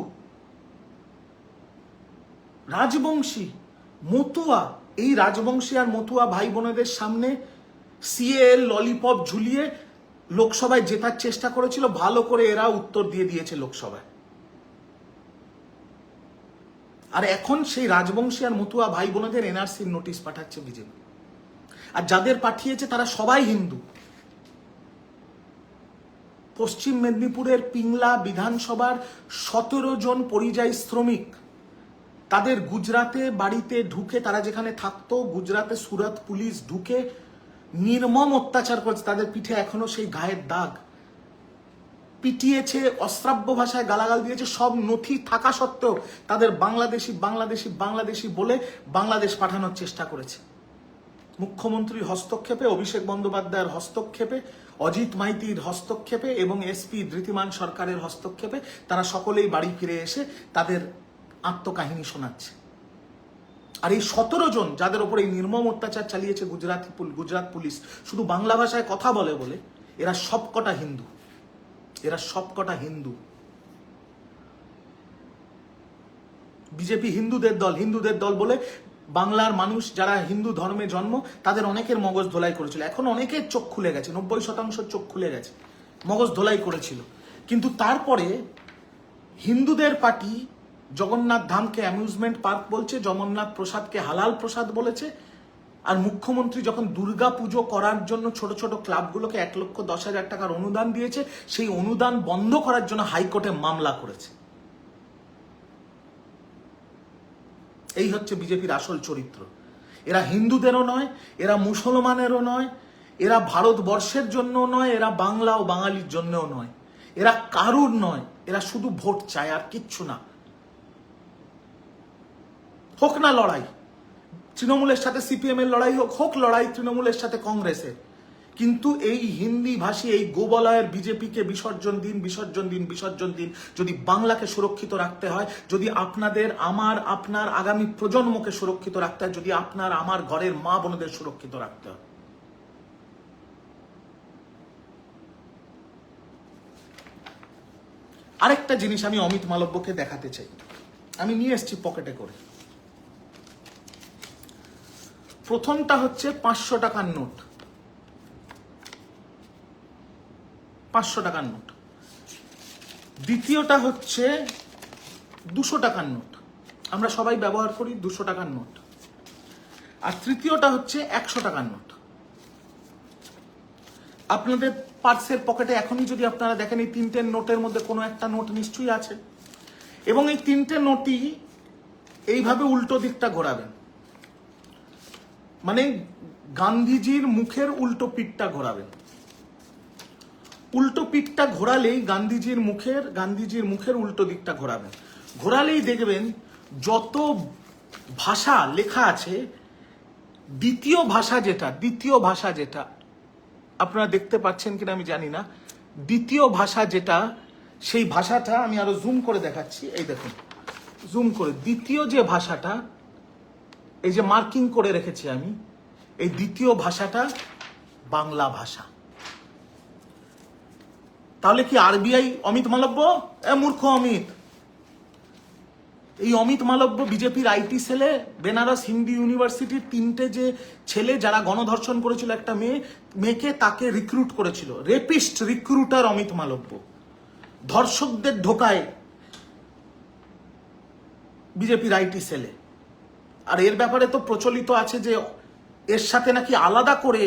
রাজবংশী, মতুয়া। এই রাজবংশী আর মতুয়া ভাই বোনেদের সামনে সিএএল ললিপপ ঝুলিয়ে লোকসভায় জেতার চেষ্টা করেছিল। ভালো করে এরা উত্তর দিয়ে দিয়েছে লোকসভায়। আর এখন সেই রাজবংশী আর মতুয়া ভাই বোনেদের এনআরসির নোটিশ পাঠাচ্ছে বিজেপি। আর যাদের পাঠিয়েছে তারা সবাই হিন্দু। পশ্চিম মেদিনীপুরের পিংলা বিধানসভার 17 জন পরিযায়ী শ্রমিক, তাদের গুজরাতে বাড়িতে ঢুকে, তারা যেখানে থাকতো গুজরাতে সুরত পুলিশ ঢুকে নির্মম অত্যাচার করেছে। তাদের পিঠে এখনো সেই গায়ের দাগ, পিটিয়েছে, অশ্রাব্য ভাষায় গালাগাল দিয়েছে। সব নথি থাকা সত্ত্বেও তাদের বাংলাদেশি বাংলাদেশি বাংলাদেশি বলে বাংলাদেশ পাঠানোর চেষ্টা করেছে। মুখ্যমন্ত্রীর হস্তক্ষেপে, অভিষেক বন্দ্যোপাধ্যায়ের হস্তক্ষেপে, অজিত মাইতির হস্তক্ষেপে এবং এসপি ধৃতিমান সরকারের হস্তক্ষেপে তারা সকলেই বাড়ি ফিরে এসে তাদের আত্মকাহিনী শোনাচ্ছে। আর এই 17 জন যাদের উপর এই নির্মম অত্যাচার চালিয়েছে গুজরাট পুলিশ, শুধু বাংলা ভাষায় কথা বলে বলে, এরা সবকটা হিন্দু। এরা সবকটা হিন্দু। বিজেপি হিন্দুদের দল বলে বাংলার মানুষ যারা হিন্দু ধর্মে জন্ম, তাদের অনেকের মগজ ধোলাই করেছিল। এখন অনেকের চোখ খুলে গেছে, 90% চোখ খুলে গেছে, মগজ ধোলাই করেছিল। কিন্তু তারপরে হিন্দুদের পার্টি জগন্নাথ ধামকে অ্যামিউজমেন্ট পার্ক বলছে, জগন্নাথ প্রসাদকে হালাল প্রসাদ বলেছে। আর মুখ্যমন্ত্রী যখন দুর্গা পুজো করার জন্য ছোট ছোট ক্লাবগুলোকে 1,10,000 টাকার অনুদান দিয়েছে, সেই অনুদান বন্ধ করার জন্য হাইকোর্টে মামলা করেছে। এই হচ্ছে বিজেপির আসল চরিত্র। এরা হিন্দুদেরও নয়, এরা মুসলমানেরও নয়, এরা ভারতবর্ষের জন্য নয়, এরা বাংলা ও বাঙালির জন্যও নয়, এরা কারুর নয়। এরা শুধু ভোট চায়, আর কিচ্ছু না। হোক না লড়াই, তৃণমূলের সাথে সিপিএম এর লড়াই হোক লড়াই তৃণমূলের সাথে কংগ্রেসের, কিন্তু এই হিন্দি ভাষী এই গোবলয়ের বিজেপিকে বিসর্জন দিন। যদি বাংলাকে সুরক্ষিত রাখতে হয়, যদি আপনাদের আপনার আগামী প্রজন্মকে সুরক্ষিত রাখতে হয়, যদি আপনার আমার ঘরের মা বোনদের সুরক্ষিত রাখতে হয়। আরেকটা জিনিস আমি অমিত মালব্যকে দেখাতে চাই, আমি নিয়ে এসেছি পকেটে করে। প্রথমটা হচ্ছে 500 টাকার নোট। 500 টাকার নোট। দ্বিতীয়টা হচ্ছে 200 টাকার নোট, আমরা সবাই ব্যবহার করি 200 টাকার নোট। আর তৃতীয়টা হচ্ছে 100 টাকার নোট। আপনাদের পার্সের পকেটে এখনই যদি আপনারা দেখেন, এই 3টে নোটের মধ্যে কোনো একটা নোট নিশ্চয়ই আছে, এবং এই 3টে নোটই এইভাবে উল্টো দিকটা ঘোরাবেন, মানে গান্ধীজির মুখের উল্টো পিঠটা ঘোরাবেন। উল্টো পিঠটা ঘোরালেই গান্ধীজির মুখের উল্টো দিকটা ঘোরাবেন। ঘোরালেই দেখবেন যত ভাষা লেখা আছে, দ্বিতীয় ভাষা যেটা আপনারা দেখতে পাচ্ছেন কিনা আমি জানি না, দ্বিতীয় ভাষা যেটা, সেই ভাষাটা আমি আরো জুম করে দেখাচ্ছি। এই দেখুন, জুম করে, দ্বিতীয় যে ভাষাটা, এই যে মার্কিং করে রেখেছি আমি, এই দ্বিতীয় ভাষাটা বাংলা ভাষা। তাহলে কি আরবিআই অমিত মালব্য? মূর্খ অমিত। এই অমিত মালব্য বিজেপির আইটি সেলে বেনারস হিন্দু ইউনিভার্সিটির 3টে যে ছেলে যারা গণধর্ষণ করেছিল একটা মেয়েকে, তাকে রিক্রুট করেছিল। রেপিস্ট রিক্রুটার অমিত মালব্য ধর্ষকদের ঢোকায় বিজেপির আইটি সেলে। আর এর ব্যাপারে তো প্রচলিত আছে যে এর সাথে নাকি আলাদা করে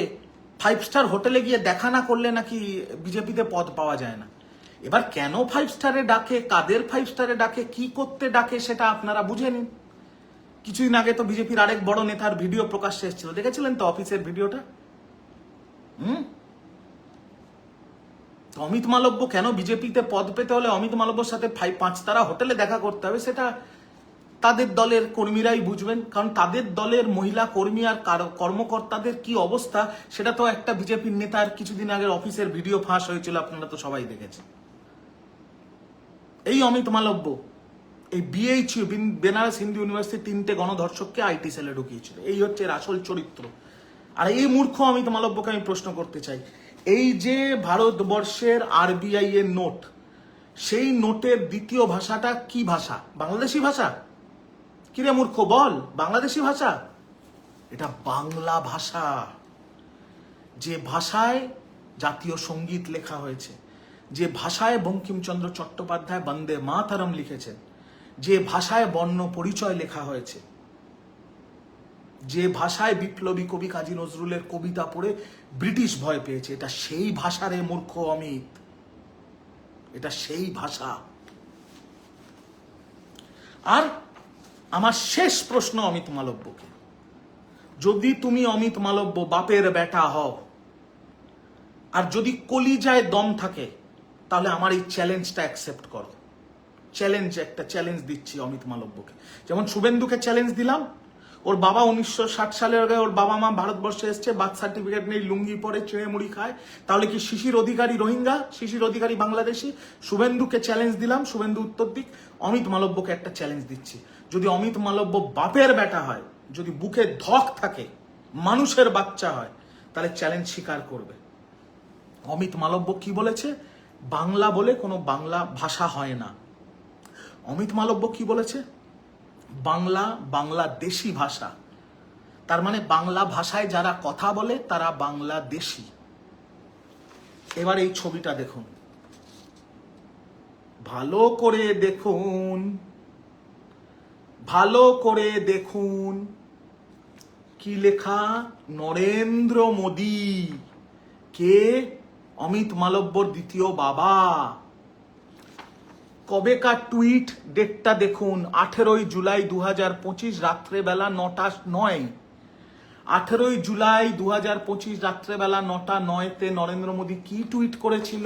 5 স্টার হোটেলে গিয়ে দেখা না করলে নাকি বিজেপিতে পদ পাওয়া যায় না। এবার কেন 5 স্টারে ডাকে, কাদের 5 স্টারে ডাকে, কি করতে ডাকে, সেটা আপনারা বুঝে নিন। কিছুদিন আগে তো বিজেপির আরেক বড় নেতার ভিডিও প্রকাশ্যে এসেছিল, দেখেছিলেন তো অফিসের ভিডিওটা? অমিত মালব্য কেন বিজেপিতে পদ পেতে হলে অমিত মালব্যর সাথে 5 তারা হোটেলে দেখা করতে হবে, সেটা তাদের দলের কর্মীরাই বুঝবেন। কারণ তাদের দলের মহিলা কর্মী আর কর্মকর্তাদের কি অবস্থা, সেটা তো একটা বিজেপির নেতার কিছুদিন আগের অফিসের ভিডিও ফাঁস হয়েছিল, আপনারা তো সবাই দেখেছেন। এই অমিত মালব্য এই বিএইচইউ বেনারস হিন্দু ইউনিভার্সিটি 3টে গণধর্ষককে আইটি সেলে ঢুকিয়েছিল। এই হচ্ছে এর আসল চরিত্র। আর এই মূর্খ অমিত মালব্যকে আমি প্রশ্ন করতে চাই, এই যে ভারতবর্ষের আরবিআই এর নোট, সেই নোটের দ্বিতীয় ভাষাটা কি ভাষা? বাংলাদেশি ভাষা? কিরে মূর্খ বল, বাংলাদেশি ভাষা? এটা বাংলা ভাষা, যে ভাষায় জাতীয় সঙ্গীত লেখা হয়েছে, যে ভাষায় বঙ্কিমচন্দ্র চট্টোপাধ্যায় বন্দে মাতরম লিখেছেন, যে ভাষায় বর্ণ পরিচয় লেখা হয়েছে, যে ভাষায় বিপ্লবী কবি কাজী নজরুলের কবিতা পড়ে ব্রিটিশ ভয় পেয়েছে। এটা সেই ভাষারে মূর্খ অমিত, এটা সেই ভাষা। আর আমার শেষ প্রশ্ন অমিত মালব্যকে, যদি তুমি অমিত মালব্য বাপের বেটা হও, আর যদি কলিজায় দম থাকে, তাহলে আমার এই চ্যালেঞ্জটা অ্যাকসেপ্ট করো। একটা চ্যালেঞ্জ দিচ্ছি অমিত মালব্যকে। যেমন শুভেন্দুকে চ্যালেঞ্জ দিলাম, ওর বাবা 1960 সালের আগে ওর বাবা মা ভারতবর্ষে এসছে, বার্থ সার্টিফিকেট নেই, লুঙ্গি পরে চেয়ে মুড়ি খায়, তাহলে কি শিশির অধিকারী রোহিঙ্গা, শিশির অধিকারী বাংলাদেশি? শুভেন্দুকে চ্যালেঞ্জ দিলাম, শুভেন্দু উত্তর দিক। অমিত মালব্যকে একটা চ্যালেঞ্জ দিচ্ছি, যদি অমিত মালব্য বাপের বেটা হয়, যদি বুকে ধক থাকে, মানুষের বাচ্চা হয়, তাহলে চ্যালেঞ্জ স্বীকার করবে। অমিত মালব্য কি বলেছে? বাংলা বলে কোনো বাংলা ভাষা হয় না। অমিত মালব্য কি বলেছে? বাংলা বাংলাদেশি ভাষা। তার মানে বাংলা ভাষায় যারা কথা বলে তারা বাংলাদেশি। এবার এই ছবিটা দেখুন, ভালো করে দেখুন, ভালো করে দেখুন, কি লেখা? নরেন্দ্র মোদী। কে? অমিত মালব্যর দ্বিতীয় বাবা। কবেকার টুইট, ডেটটা দেখুন, 18 জুলাই 2025 রাত্রেবেলা 9:09। 18 জুলাই 2025 রাত্রেবেলা 9:09 নরেন্দ্র মোদী কি টুইট করেছিল?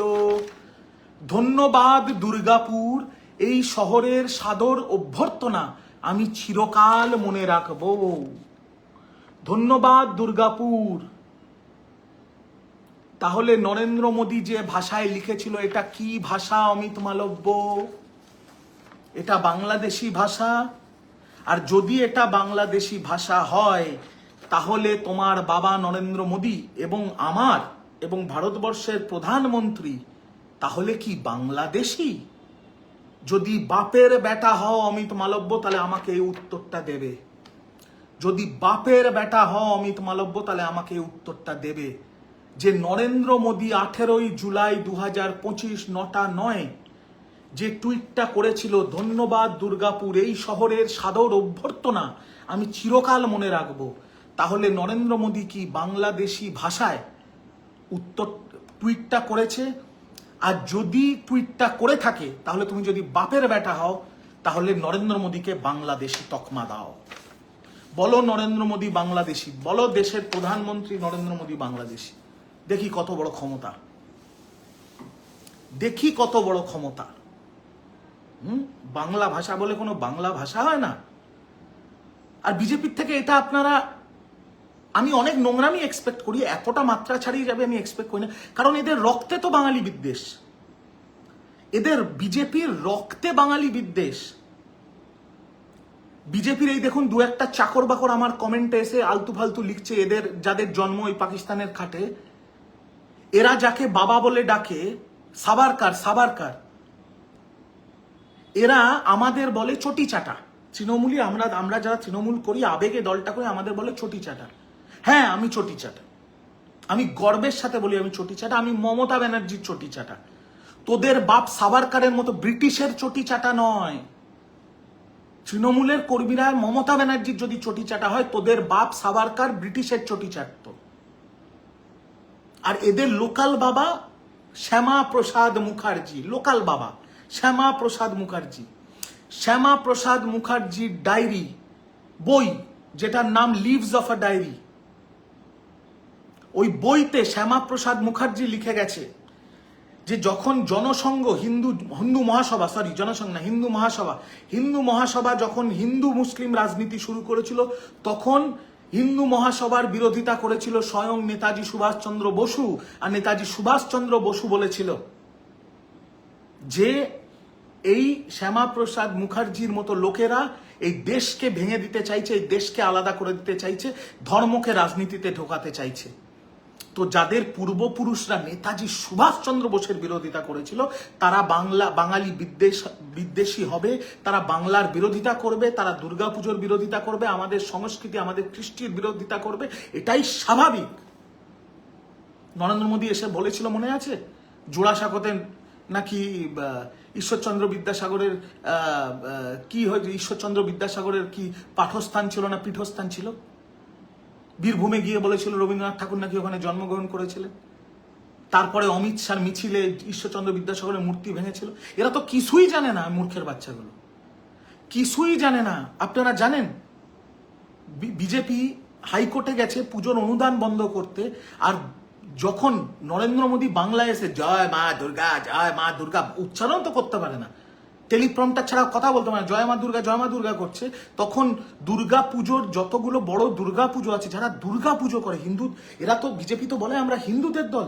ধন্যবাদ দুর্গাপুর, এই শহরের সাদর অভ্যর্থনা আমি চিরকাল মনে রাখব। ধন্যবাদ দুর্গাপুর। তাহলে নরেন্দ্র মোদী যে ভাষায় লিখেছিল, এটা কি ভাষা অমিত মালব্য? এটা বাংলাদেশি ভাষা। আর যদি এটা বাংলাদেশি ভাষা হয়, তাহলে তোমার বাবা নরেন্দ্র মোদী এবং আমার এবং ভারতবর্ষের প্রধানমন্ত্রী তাহলে কি বাংলাদেশি? যদি বাপের বেটা হও অমিত মালব্য, তাহলে আমাকে এই উত্তরটা দেবে। যদি বাপের বেটা হও অমিত মালব্য, তাহলে আমাকে এই উত্তরটা দেবে যে নরেন্দ্র মোদী 18ই জুলাই 2025 9:09 যে টুইটটা করেছিল, ধন্যবাদ দুর্গাপুর, এই শহরের সাদর অভ্যর্থনা আমি চিরকাল মনে রাখবো, তাহলে নরেন্দ্র মোদী কি বাংলাদেশি ভাষায় উত্তর টুইটটা করেছে? আর যদি টুইটটা করে থাকে, তাহলে তুমি যদি বাপের বেটা হও, তাহলে নরেন্দ্র মোদীকে বাংলাদেশি তকমা দাও। বলো নরেন্দ্র মোদী বাংলাদেশি, বলো দেশের প্রধানমন্ত্রী নরেন্দ্র মোদী বাংলাদেশি। দেখি কত বড় ক্ষমতা, দেখি কত বড় ক্ষমতা। বাংলা ভাষা বলে কোনো বাংলা ভাষা হয় না। আর বিজেপির থেকে এটা আপনারা, আমি অনেক নোংরামি এক্সপেক্ট করি, এতটা মাত্রা ছাড়িয়ে যাবে আমি এক্সপেক্ট করি না, কারণ এদের রক্তে তো বাঙালি বিদ্বেষ, এদের বিজেপির রক্তে বাঙালি বিদ্বেষ। বিজেপির এই দেখুন দু একটা চাকর বাকর আমার কমেন্টে এসে আলতু ফালতু লিখছে, এদের যাদের জন্ম ওই পাকিস্তানের খাটে, এরা যাকে বাবা বলে ডাকে সাবারকার সাবারকার, এরা আমাদের বলে চটি চাটা। তৃণমূলী আমরা যারা তৃণমূল করি, আবেগে দলটা করে, আমাদের বলে চটি চাটা। হ্যাঁ, আমি চটি চাটা, আমি গর্বের সাথে বলি আমি চটি চাটা, আমি মমতা ব্যানার্জির চটি চাটা। তোদের বাপ সাবারকারের মতো ব্রিটিশের চটি চাটা নয়। তৃণমূলের কর্মীরা মমতা ব্যানার্জির যদি চটি চাটা হয়, তোদের বাপ সাবারকার ব্রিটিশের চটি চাটত। আর এদের লোকাল বাবা শ্যামা প্রসাদ মুখার্জি, লোকাল বাবা শ্যামা প্রসাদ মুখার্জি। শ্যামা প্রসাদ মুখার্জির ডায়েরি বই, যেটার নাম লিভস অফ আ ডায়েরি, ওই বইতে শ্যামা প্রসাদ মুখার্জি লিখে গেছে যে যখন জনসংঘ হিন্দু মহাসভা যখন হিন্দু মুসলিম রাজনীতি শুরু করেছিল, তখন হিন্দু মহাসভার বিরোধিতা করেছিল স্বয়ং নেতাজি সুভাষচন্দ্র বসু। আর নেতাজি সুভাষচন্দ্র বসু বলেছিল যে এই শ্যামাপ্রসাদ মুখার্জির মতো লোকেরা এই দেশকে ভেঙে দিতে চাইছে, এই দেশকে আলাদা করে দিতে চাইছে, ধর্মকে রাজনীতিতে ঢোকাতে চাইছে। তো যাদের পূর্বপুরুষরা নেতাজি সুভাষচন্দ্র বোসের বিরোধিতা করেছিল, তারা বাঙালি বিদ্বেষী হবে, তারা বাংলার বিরোধিতা করবে, তারা দুর্গাপুজোর বিরোধিতা করবে, আমাদের সংস্কৃতি আমাদের কৃষ্টির বিরোধিতা করবে, এটাই স্বাভাবিক। নরেন্দ্র মোদী এসে বলেছিল, মনে আছে, জোড়াসাঁকোতে নাকি ঈশ্বরচন্দ্র বিদ্যাসাগরের কি হয়েছে, ঈশ্বরচন্দ্র বিদ্যাসাগরের কি পাঠস্থান ছিল না পীঠস্থান ছিল? বীরভূমে গিয়ে বলেছিল রবীন্দ্রনাথ ঠাকুর নাকি ওখানে জন্মগ্রহণ করেছিলেন। তারপরে অমিত শাহর মিছিলে ঈশ্বরচন্দ্র বিদ্যাসাগরের মূর্তি ভেঙেছিল। এরা তো কিছুই জানে না, মূর্খের বাচ্চাগুলো কিছুই জানে না। আপনারা জানেন বিজেপি হাইকোর্টে গেছে পুজোর অনুদান বন্ধ করতে, আর যখন নরেন্দ্র মোদী বাংলায় এসে জয় মা দুর্গা উচ্চারণ তো করতে পারে না, টেলিপ্রম্পটার ছাড়া কথা বলতে পারে, জয় মা দুর্গা করছে, তখন দুর্গা পুজোর যতগুলো বড় দুর্গা পুজো আছে, যারা দুর্গা পুজো করে হিন্দু, এরা তো বিজেপি তো বলে আমরা হিন্দুদের দল,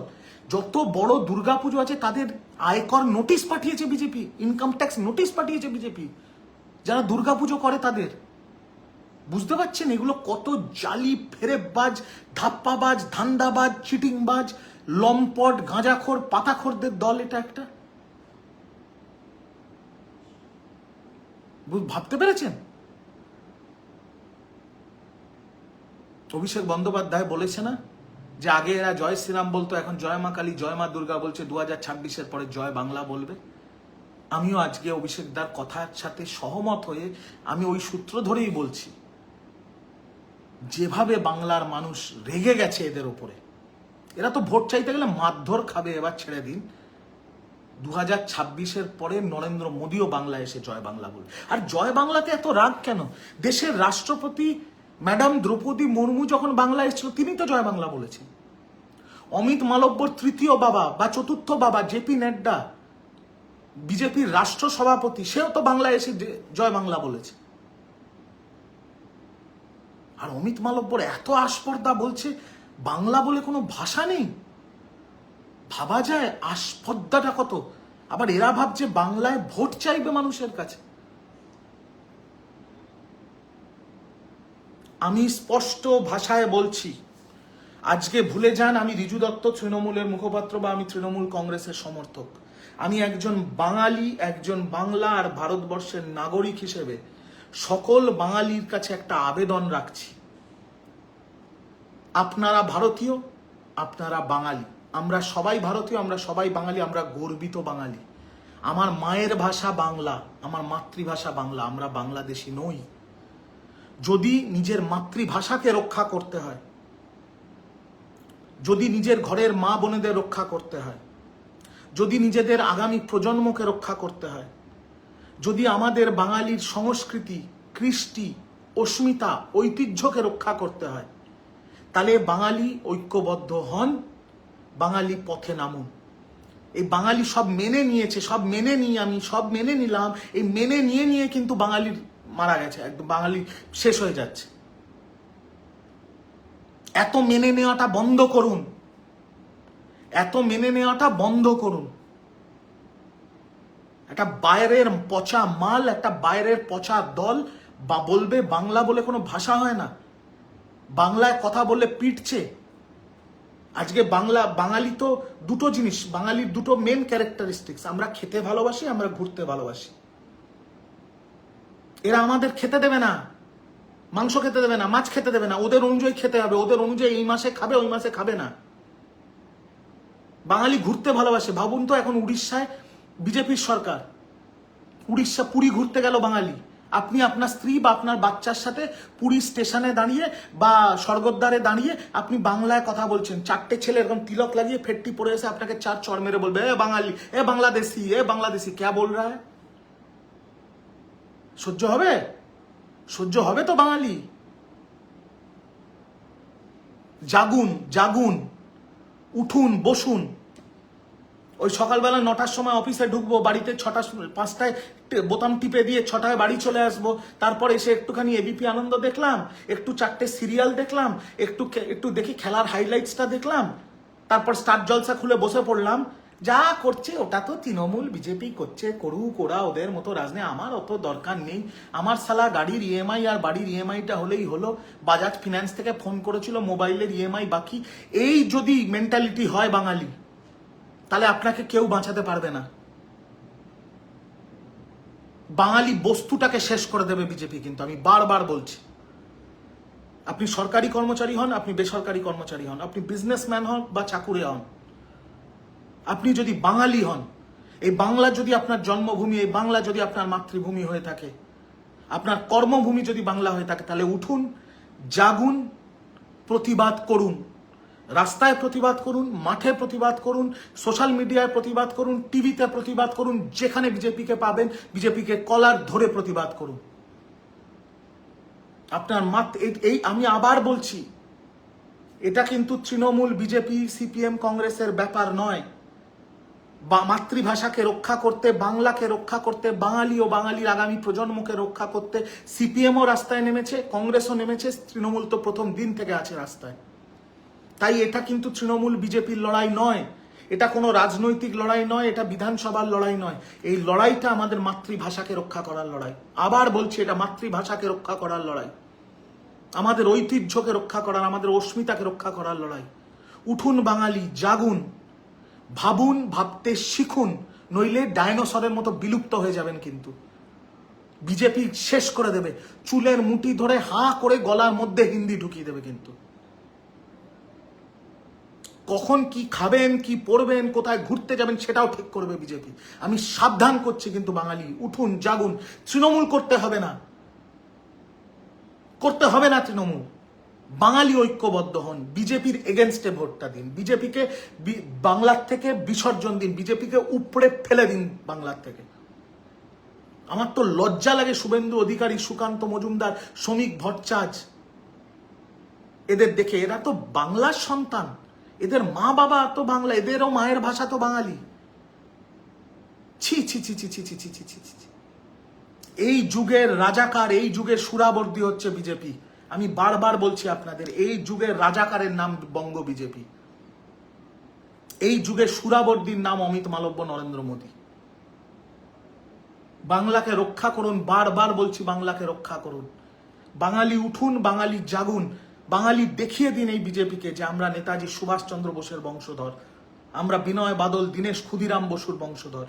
যত বড় দুর্গা পুজো আছে তাদের আয়কর নোটিশ পাঠিয়েছে বিজেপি, ইনকাম ট্যাক্স নোটিশ পাঠিয়েছে বিজেপি, যারা দুর্গা পুজো করে তাদের। বুঝতে পারছেন এগুলো কত জালি, ফেরেববাজ, ধাপ্পাবাজ, ধান্দাবাজ, চিটিংবাজ, লম্পট, গাঁজাখোর, পাতাখোরদের দল এটা একটা। ভাবতে পেরেছেন? অভিষেক বন্দ্যোপাধ্যায় বলেছে না যে আগে এরা জয় শ্রীরাম বলতো, এখন জয় মা কালী, জয় মা দুর্গা বলছে, 2026-এর পরে জয় বাংলা বলবে। আমিও আজকে অভিষেক দার কথার সাথে সহমত হয়ে আমি ওই সূত্র ধরেই বলছি, যেভাবে বাংলার মানুষ রেগে গেছে এদের উপরে, এরা তো ভোট চাইতে গেলে মারধর খাবে। এবার ছেড়ে দিন, 2026-এর পরে নরেন্দ্র মোদীও বাংলায় এসে জয় বাংলা বলবে। আর জয় বাংলাতে এত রাগ কেন? দেশের রাষ্ট্রপতি ম্যাডাম দ্রৌপদী মুর্মু যখন বাংলায় এসেছিল, তিনি তো জয় বাংলা বলেছেন। অমিত মালব্যর তৃতীয় বাবা বা চতুর্থ বাবা জেপি নাড্ডা, বিজেপির রাষ্ট্র সভাপতি, সেও তো বাংলায় এসে জয় বাংলা বলেছে। আর অমিত মালব্যর এত আস্পর্ধা, বলছে বাংলা বলে কোনো ভাষা নেই। ভাবা যায় আস্পর্ধাটা কত। আবার এরা ভাবছে বাংলায় ভোট চাইবে মানুষের কাছে। আমি স্পষ্ট ভাষায় বলছি, আজকে ভুলে যান আমি রিজু দত্ত তৃণমূলের মুখপাত্র বা আমি তৃণমূল কংগ্রেসের সমর্থক। আমি একজন বাঙালি, একজন বাংলা আর ভারতবর্ষের নাগরিক হিসেবে সকল বাঙালির কাছে একটা আবেদন রাখছি। আপনারা ভারতীয়, আপনারা বাঙালি, আমরা সবাই ভারতীয়, আমরা সবাই বাঙালি, আমরা গর্বিত বাঙালি। আমার মায়ের ভাষা বাংলা, আমার মাতৃভাষা বাংলা, আমরা বাংলাদেশি নই। যদি নিজের মাতৃভাষাকে রক্ষা করতে হয়, যদি নিজের ঘরের মা বোনেদের রক্ষা করতে হয়, যদি নিজেদের আগামী প্রজন্মকে রক্ষা করতে হয়, যদি আমাদের বাঙালির সংস্কৃতি, কৃষ্টি, অস্মিতা, ঐতিহ্যকে রক্ষা করতে হয়, তাহলে বাঙালি ঐক্যবদ্ধ হন, বাঙালি পথে নামুন। এই বাঙালি সব মেনে নিয়েছে, সব মেনে নিয়ে আমি সব মেনে নিলাম, এই মেনে নিয়ে কিন্তু বাঙালির মারা গেছে, একদম বাঙালি শেষ হয়ে যাচ্ছে। এত মেনে নেওয়াটা বন্ধ করুন, এত মেনে নেওয়াটা বন্ধ করুন। একটা বাইরের পচা মাল, একটা বাইরের পচা দল বা বলবে বাংলা বলে কোনো ভাষা হয় না, বাংলায় কথা বললে পিটছে। আজকে বাঙালি তো দুটো জিনিস, বাঙালির দুটো মেন ক্যারেক্টারিস্টিক্স, আমরা খেতে ভালোবাসি, আমরা ঘুরতে ভালোবাসি। এরা আমাদের খেতে দেবে না, মাংস খেতে দেবে না, মাছ খেতে দেবে না, ওদের অনুযায়ী খেতে হবে, ওদের অনুযায়ী এই মাসে খাবে, ওই মাসে খাবে না। বাঙালি ঘুরতে ভালোবাসে। ভাবুন তো, এখন উড়িষ্যায় বিজেপির সরকার, উড়িষ্যা পুরী ঘুরতে গেল বাঙালি, আপনি আপনার স্ত্রী বা আপনার বাচ্চার সাথে পুরী স্টেশনে দাঁড়িয়ে বা স্বর্গদ্বারে দাঁড়িয়ে আপনি বাংলায় কথা বলছেন, চারটে ছেলে এরকম তিলক লাগিয়ে ফেটটি পড়ে এসে আপনাকে চার চড় মেরে বলবে এ বাঙালি, এ বাংলাদেশি, এ বাংলাদেশি ক্যা বল রা হ্যায়? সহ্য হবে? সহ্য হবে তো বাঙালি? জাগুন, জাগুন, উঠুন, বসুন। ওই সকালবেলা 9টার সময় অফিসে ঢুকবো, বাড়িতে 5টায় বোতাম টিপে দিয়ে 6টায় বাড়ি চলে আসবো, তারপর এসে একটুখানি এবিপি আনন্দ দেখলাম, একটু 4টে সিরিয়াল দেখলাম, একটু দেখি খেলার হাইলাইটসটা দেখলাম, তারপর স্টার জলসা খুলে বসে পড়লাম। যা করছে ওটা তো তৃণমূল বিজেপি করছে, করুক ওরা ওদের মতো রাজনীতি, আমার অত দরকার নেই। আমার শালা গাড়ির ইএমআই আর বাড়ির ইএমআইটা হলেই হলো। বাজাজ ফিন্যান্স থেকে ফোন করেছিল, মোবাইলের ইএমআই বাকি। এই যদি মেন্টালিটি হয় বাঙালি, তাহলে আপনাকে কেউ বাঁচাতে পারবে না। বাঙালি বস্তুটাকে শেষ করে দেবে বিজেপি, কিন্তু আমি বারবার বলছি। আপনি সরকারি কর্মচারী হন, আপনি বেসরকারি কর্মচারী হন, আপনি বিজনেসম্যান হন বা চাকুরে হন, আপনি যদি বাঙালি হন, এই বাংলা যদি আপনার জন্মভূমি, এই বাংলা যদি আপনার মাতৃভূমি হয়ে থাকে, আপনার কর্মভূমি যদি বাংলা হয়ে থাকে, তাহলে উঠুন, জাগুন, প্রতিবাদ করুন। রাস্তায় প্রতিবাদ করুন, মাঠে প্রতিবাদ করুন, সোশ্যাল মিডিয়ায় প্রতিবাদ করুন, টিভিতে প্রতিবাদ করুন, যেখানে বিজেপিকে পাবেন বিজেপিকে কলার ধরে প্রতিবাদ করুন। আপনার এই আমি আবার বলছি, এটা কিন্তু তৃণমূল, বিজেপি, সিপিএম, কংগ্রেসের ব্যাপার নয়। বা মাতৃভাষাকে রক্ষা করতে, বাংলাকে রক্ষা করতে, বাঙালি ও বাঙালির আগামী প্রজন্মকে রক্ষা করতে সিপিএমও রাস্তায় নেমেছে, কংগ্রেসও নেমেছে, তৃণমূল তো প্রথম দিন থেকে আছে রাস্তায়। তাই এটা কিন্তু তৃণমূল বিজেপির লড়াই নয়, এটা কোনো রাজনৈতিক লড়াই নয়, এটা বিধানসভার লড়াই নয়। এই লড়াইটা আমাদের মাতৃভাষাকে রক্ষা করার লড়াই। আবার বলছি, এটা মাতৃভাষাকে রক্ষা করার লড়াই, আমাদের ঐতিহ্যকে রক্ষা করার, আমাদের অস্মিতাকে রক্ষা করার লড়াই। উঠুন বাঙালি, জাগুন, ভাবুন, ভাবতে শিখুন, নইলে ডাইনোসরের মতো বিলুপ্ত হয়ে যাবেন। কিন্তু বিজেপি শেষ করে দেবে, চুলের মুঠি ধরে হাঁ করে গলার মধ্যে হিন্দি ঢুকিয়ে দেবে। কিন্তু কখন কি খাবেন, কি পড়বেন, কোথায় ঘুরতে যাবেন, সেটাও ঠিক করবে বিজেপি। আমি সাবধান করছি কিন্তু বাঙালি, উঠুন, জাগুন। তৃণমূল করতে হবে না, করতে হবে না তৃণমূল। বাঙালি ঐক্যবদ্ধ হন, বিজেপির এগেনস্টে ভোটটা দিন, বিজেপিকে বাংলার থেকে বিসর্জন দিন, বিজেপিকে উপড়ে ফেলে দিন বাংলার থেকে। আমার তো লজ্জা লাগে শুভেন্দু অধিকারী, সুকান্ত মজুমদার, শ্রমিক ভট্টাচার্য, এদের দেখে। এরা তো বাংলার সন্তান, এদের মা বাবা তো বাংলা, এদেরও মায়ের ভাষা তো বাঙালি। ছি ছি ছি ছি ছি ছি ছি ছি ছি ছি। এই যুগের রাজাকার, এই যুগের সুরাবর্দী হচ্ছে বিজেপি। আমি বারবার বলছি আপনাদের, এই যুগের রাজাকারের নাম বঙ্গ বিজেপি, এই যুগের সুরাবর্দীর নাম অমিত মালব্য, নরেন্দ্র মোদী। বাংলাকে রক্ষা করুন, বারবার বলছি, বাংলাকে রক্ষা করুন। বাঙালি উঠুন, বাঙালি জাগুন, বাঙালি দেখিয়ে দিন এই বিজেপিকে যে আমরা নেতাজি সুভাষচন্দ্র বোসের বংশধর, আমরা বিনয় বাদল, দীনেশ ক্ষুদিরাম বসুর বংশধর।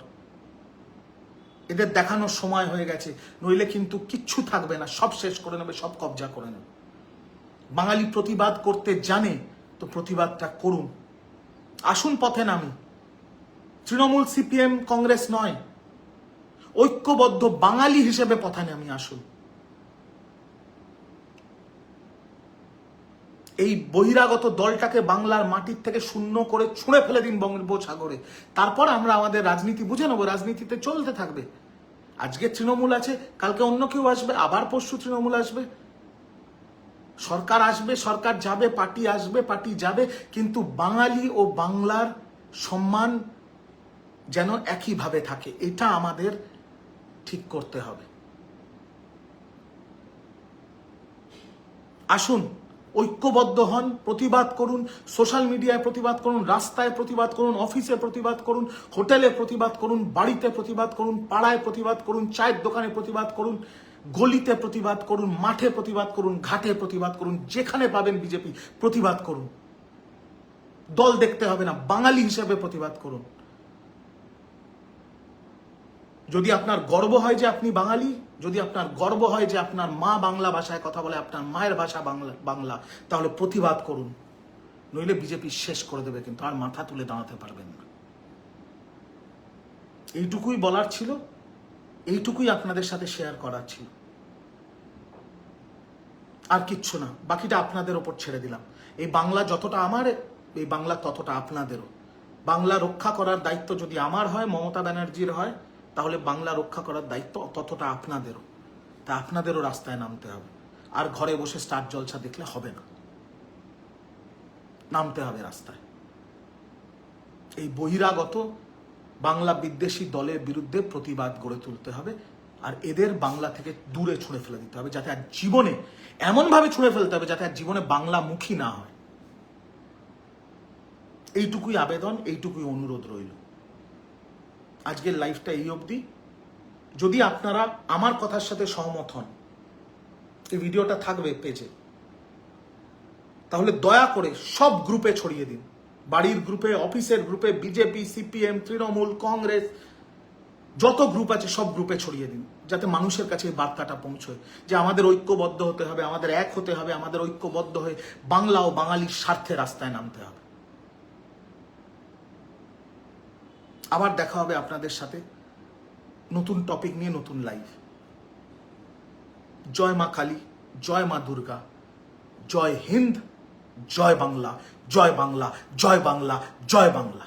এদের দেখানোর সময় হয়ে গেছে, নইলে কিন্তু কিচ্ছু থাকবে না, সব শেষ করে নেবে, সব কবজা করে নেবে। বাঙালি প্রতিবাদ করতে জানে তো প্রতিবাদটা করুন। আসুন পথে নামি। তৃণমূল, সিপিএম, কংগ্রেস নয়, ঐক্যবদ্ধ বাঙালি হিসেবে পথে নামি। আসুন। এই বহিরাগত দলটাকে বাংলার মাটির থেকে শূন্য করে ছুঁড়ে ফেলে দিন বঙ্গোপসাগরে। তারপর আমরা আমাদের রাজনীতি বুঝে নেবো, রাজনীতিতে চলতে থাকবে। আজকে তৃণমূল আছে, কালকে অন্য কেউ আসবে, আবার পরশু তৃণমূল আসবে, সরকার আসবে, সরকার যাবে, পার্টি আসবে, পার্টি যাবে, কিন্তু বাঙালি ও বাংলার সম্মান যেন একইভাবে থাকে, এটা আমাদের ঠিক করতে হবে। আসুন, ঐক্যবদ্ধ হন, প্রতিবাদ করুন, সোশ্যাল মিডিয়ায় প্রতিবাদ করুন, রাস্তায় প্রতিবাদ করুন, অফিসে প্রতিবাদ করুন, হোটেলে প্রতিবাদ করুন, বাড়িতে প্রতিবাদ করুন, পাড়ায় প্রতিবাদ করুন, চায়ের দোকানে প্রতিবাদ করুন, গলিতে প্রতিবাদ করুন, মাঠে প্রতিবাদ করুন, ঘাটে প্রতিবাদ করুন, যেখানে পাবেন বিজেপি প্রতিবাদ করুন। দল দেখতে হবে না, বাঙালি হিসেবে প্রতিবাদ করুন। যদি আপনার গর্ব হয় যে আপনি বাঙালি, যদি আপনার গর্ব হয় যে আপনার মা বাংলা ভাষায় কথা বলে, আপনার মায়ের ভাষা বাংলা, তাহলে প্রতিবাদ করুন। নইলে বিজেপি শেষ করে দেবে, কিন্তু আর মাথা তুলে দাঁড়াতে পারবেন না। এইটুকুই বলার ছিল, এইটুকুই আপনাদের সাথে শেয়ার করার ছিল, আর কিচ্ছু না। বাকিটা আপনাদের ওপর ছেড়ে দিলাম। এই বাংলা যতটা আমার, এই বাংলা ততটা আপনাদেরও। বাংলা রক্ষা করার দায়িত্ব যদি আমার হয়, মমতা ব্যানার্জির হয়, তাহলে বাংলা রক্ষা করার দায়িত্ব ততটা আপনাদেরও। তা আপনাদেরও রাস্তায় নামতে হবে। আর ঘরে বসে স্টার জলসা দেখলে হবে না, নামতে হবে রাস্তায়। এই বহিরাগত বাংলা বিদ্বেষী দলের বিরুদ্ধে প্রতিবাদ গড়ে তুলতে হবে, আর এদের বাংলা থেকে দূরে ছুঁড়ে ফেলে দিতে হবে, যাতে আর জীবনে, এমনভাবে ছুঁড়ে ফেলতে হবে যাতে আর জীবনে বাংলামুখী না হয়। এইটুকুই আবেদন, এইটুকুই অনুরোধ রইল। আজকের লাইফটা এই অবধি। যদি আপনারা আমার কথার সাথে সহমত হন, এই ভিডিওটা থাকবে পেজে, তাহলে দয়া করে সব গ্রুপে ছড়িয়ে দিন। বাড়ির গ্রুপে, অফিসের গ্রুপে, বিজেপি, সিপিএম, তৃণমূল, কংগ্রেস, যত গ্রুপ আছে সব গ্রুপে ছড়িয়ে দিন, যাতে মানুষের কাছে এই বার্তাটা পৌঁছয় যে আমাদের ঐক্যবদ্ধ হতে হবে, আমাদের এক হতে হবে, আমাদের ঐক্যবদ্ধ হয়ে বাংলা ও বাঙালির স্বার্থে রাস্তায় নামতে হবে। আবার দেখা হবে আপনাদের সাথে নতুন টপিক নিয়ে, নতুন লাইভ। জয় মা কালী, জয় মা দুর্গা, জয় হিন্দ, জয় বাংলা, জয় বাংলা, জয় বাংলা, জয় বাংলা।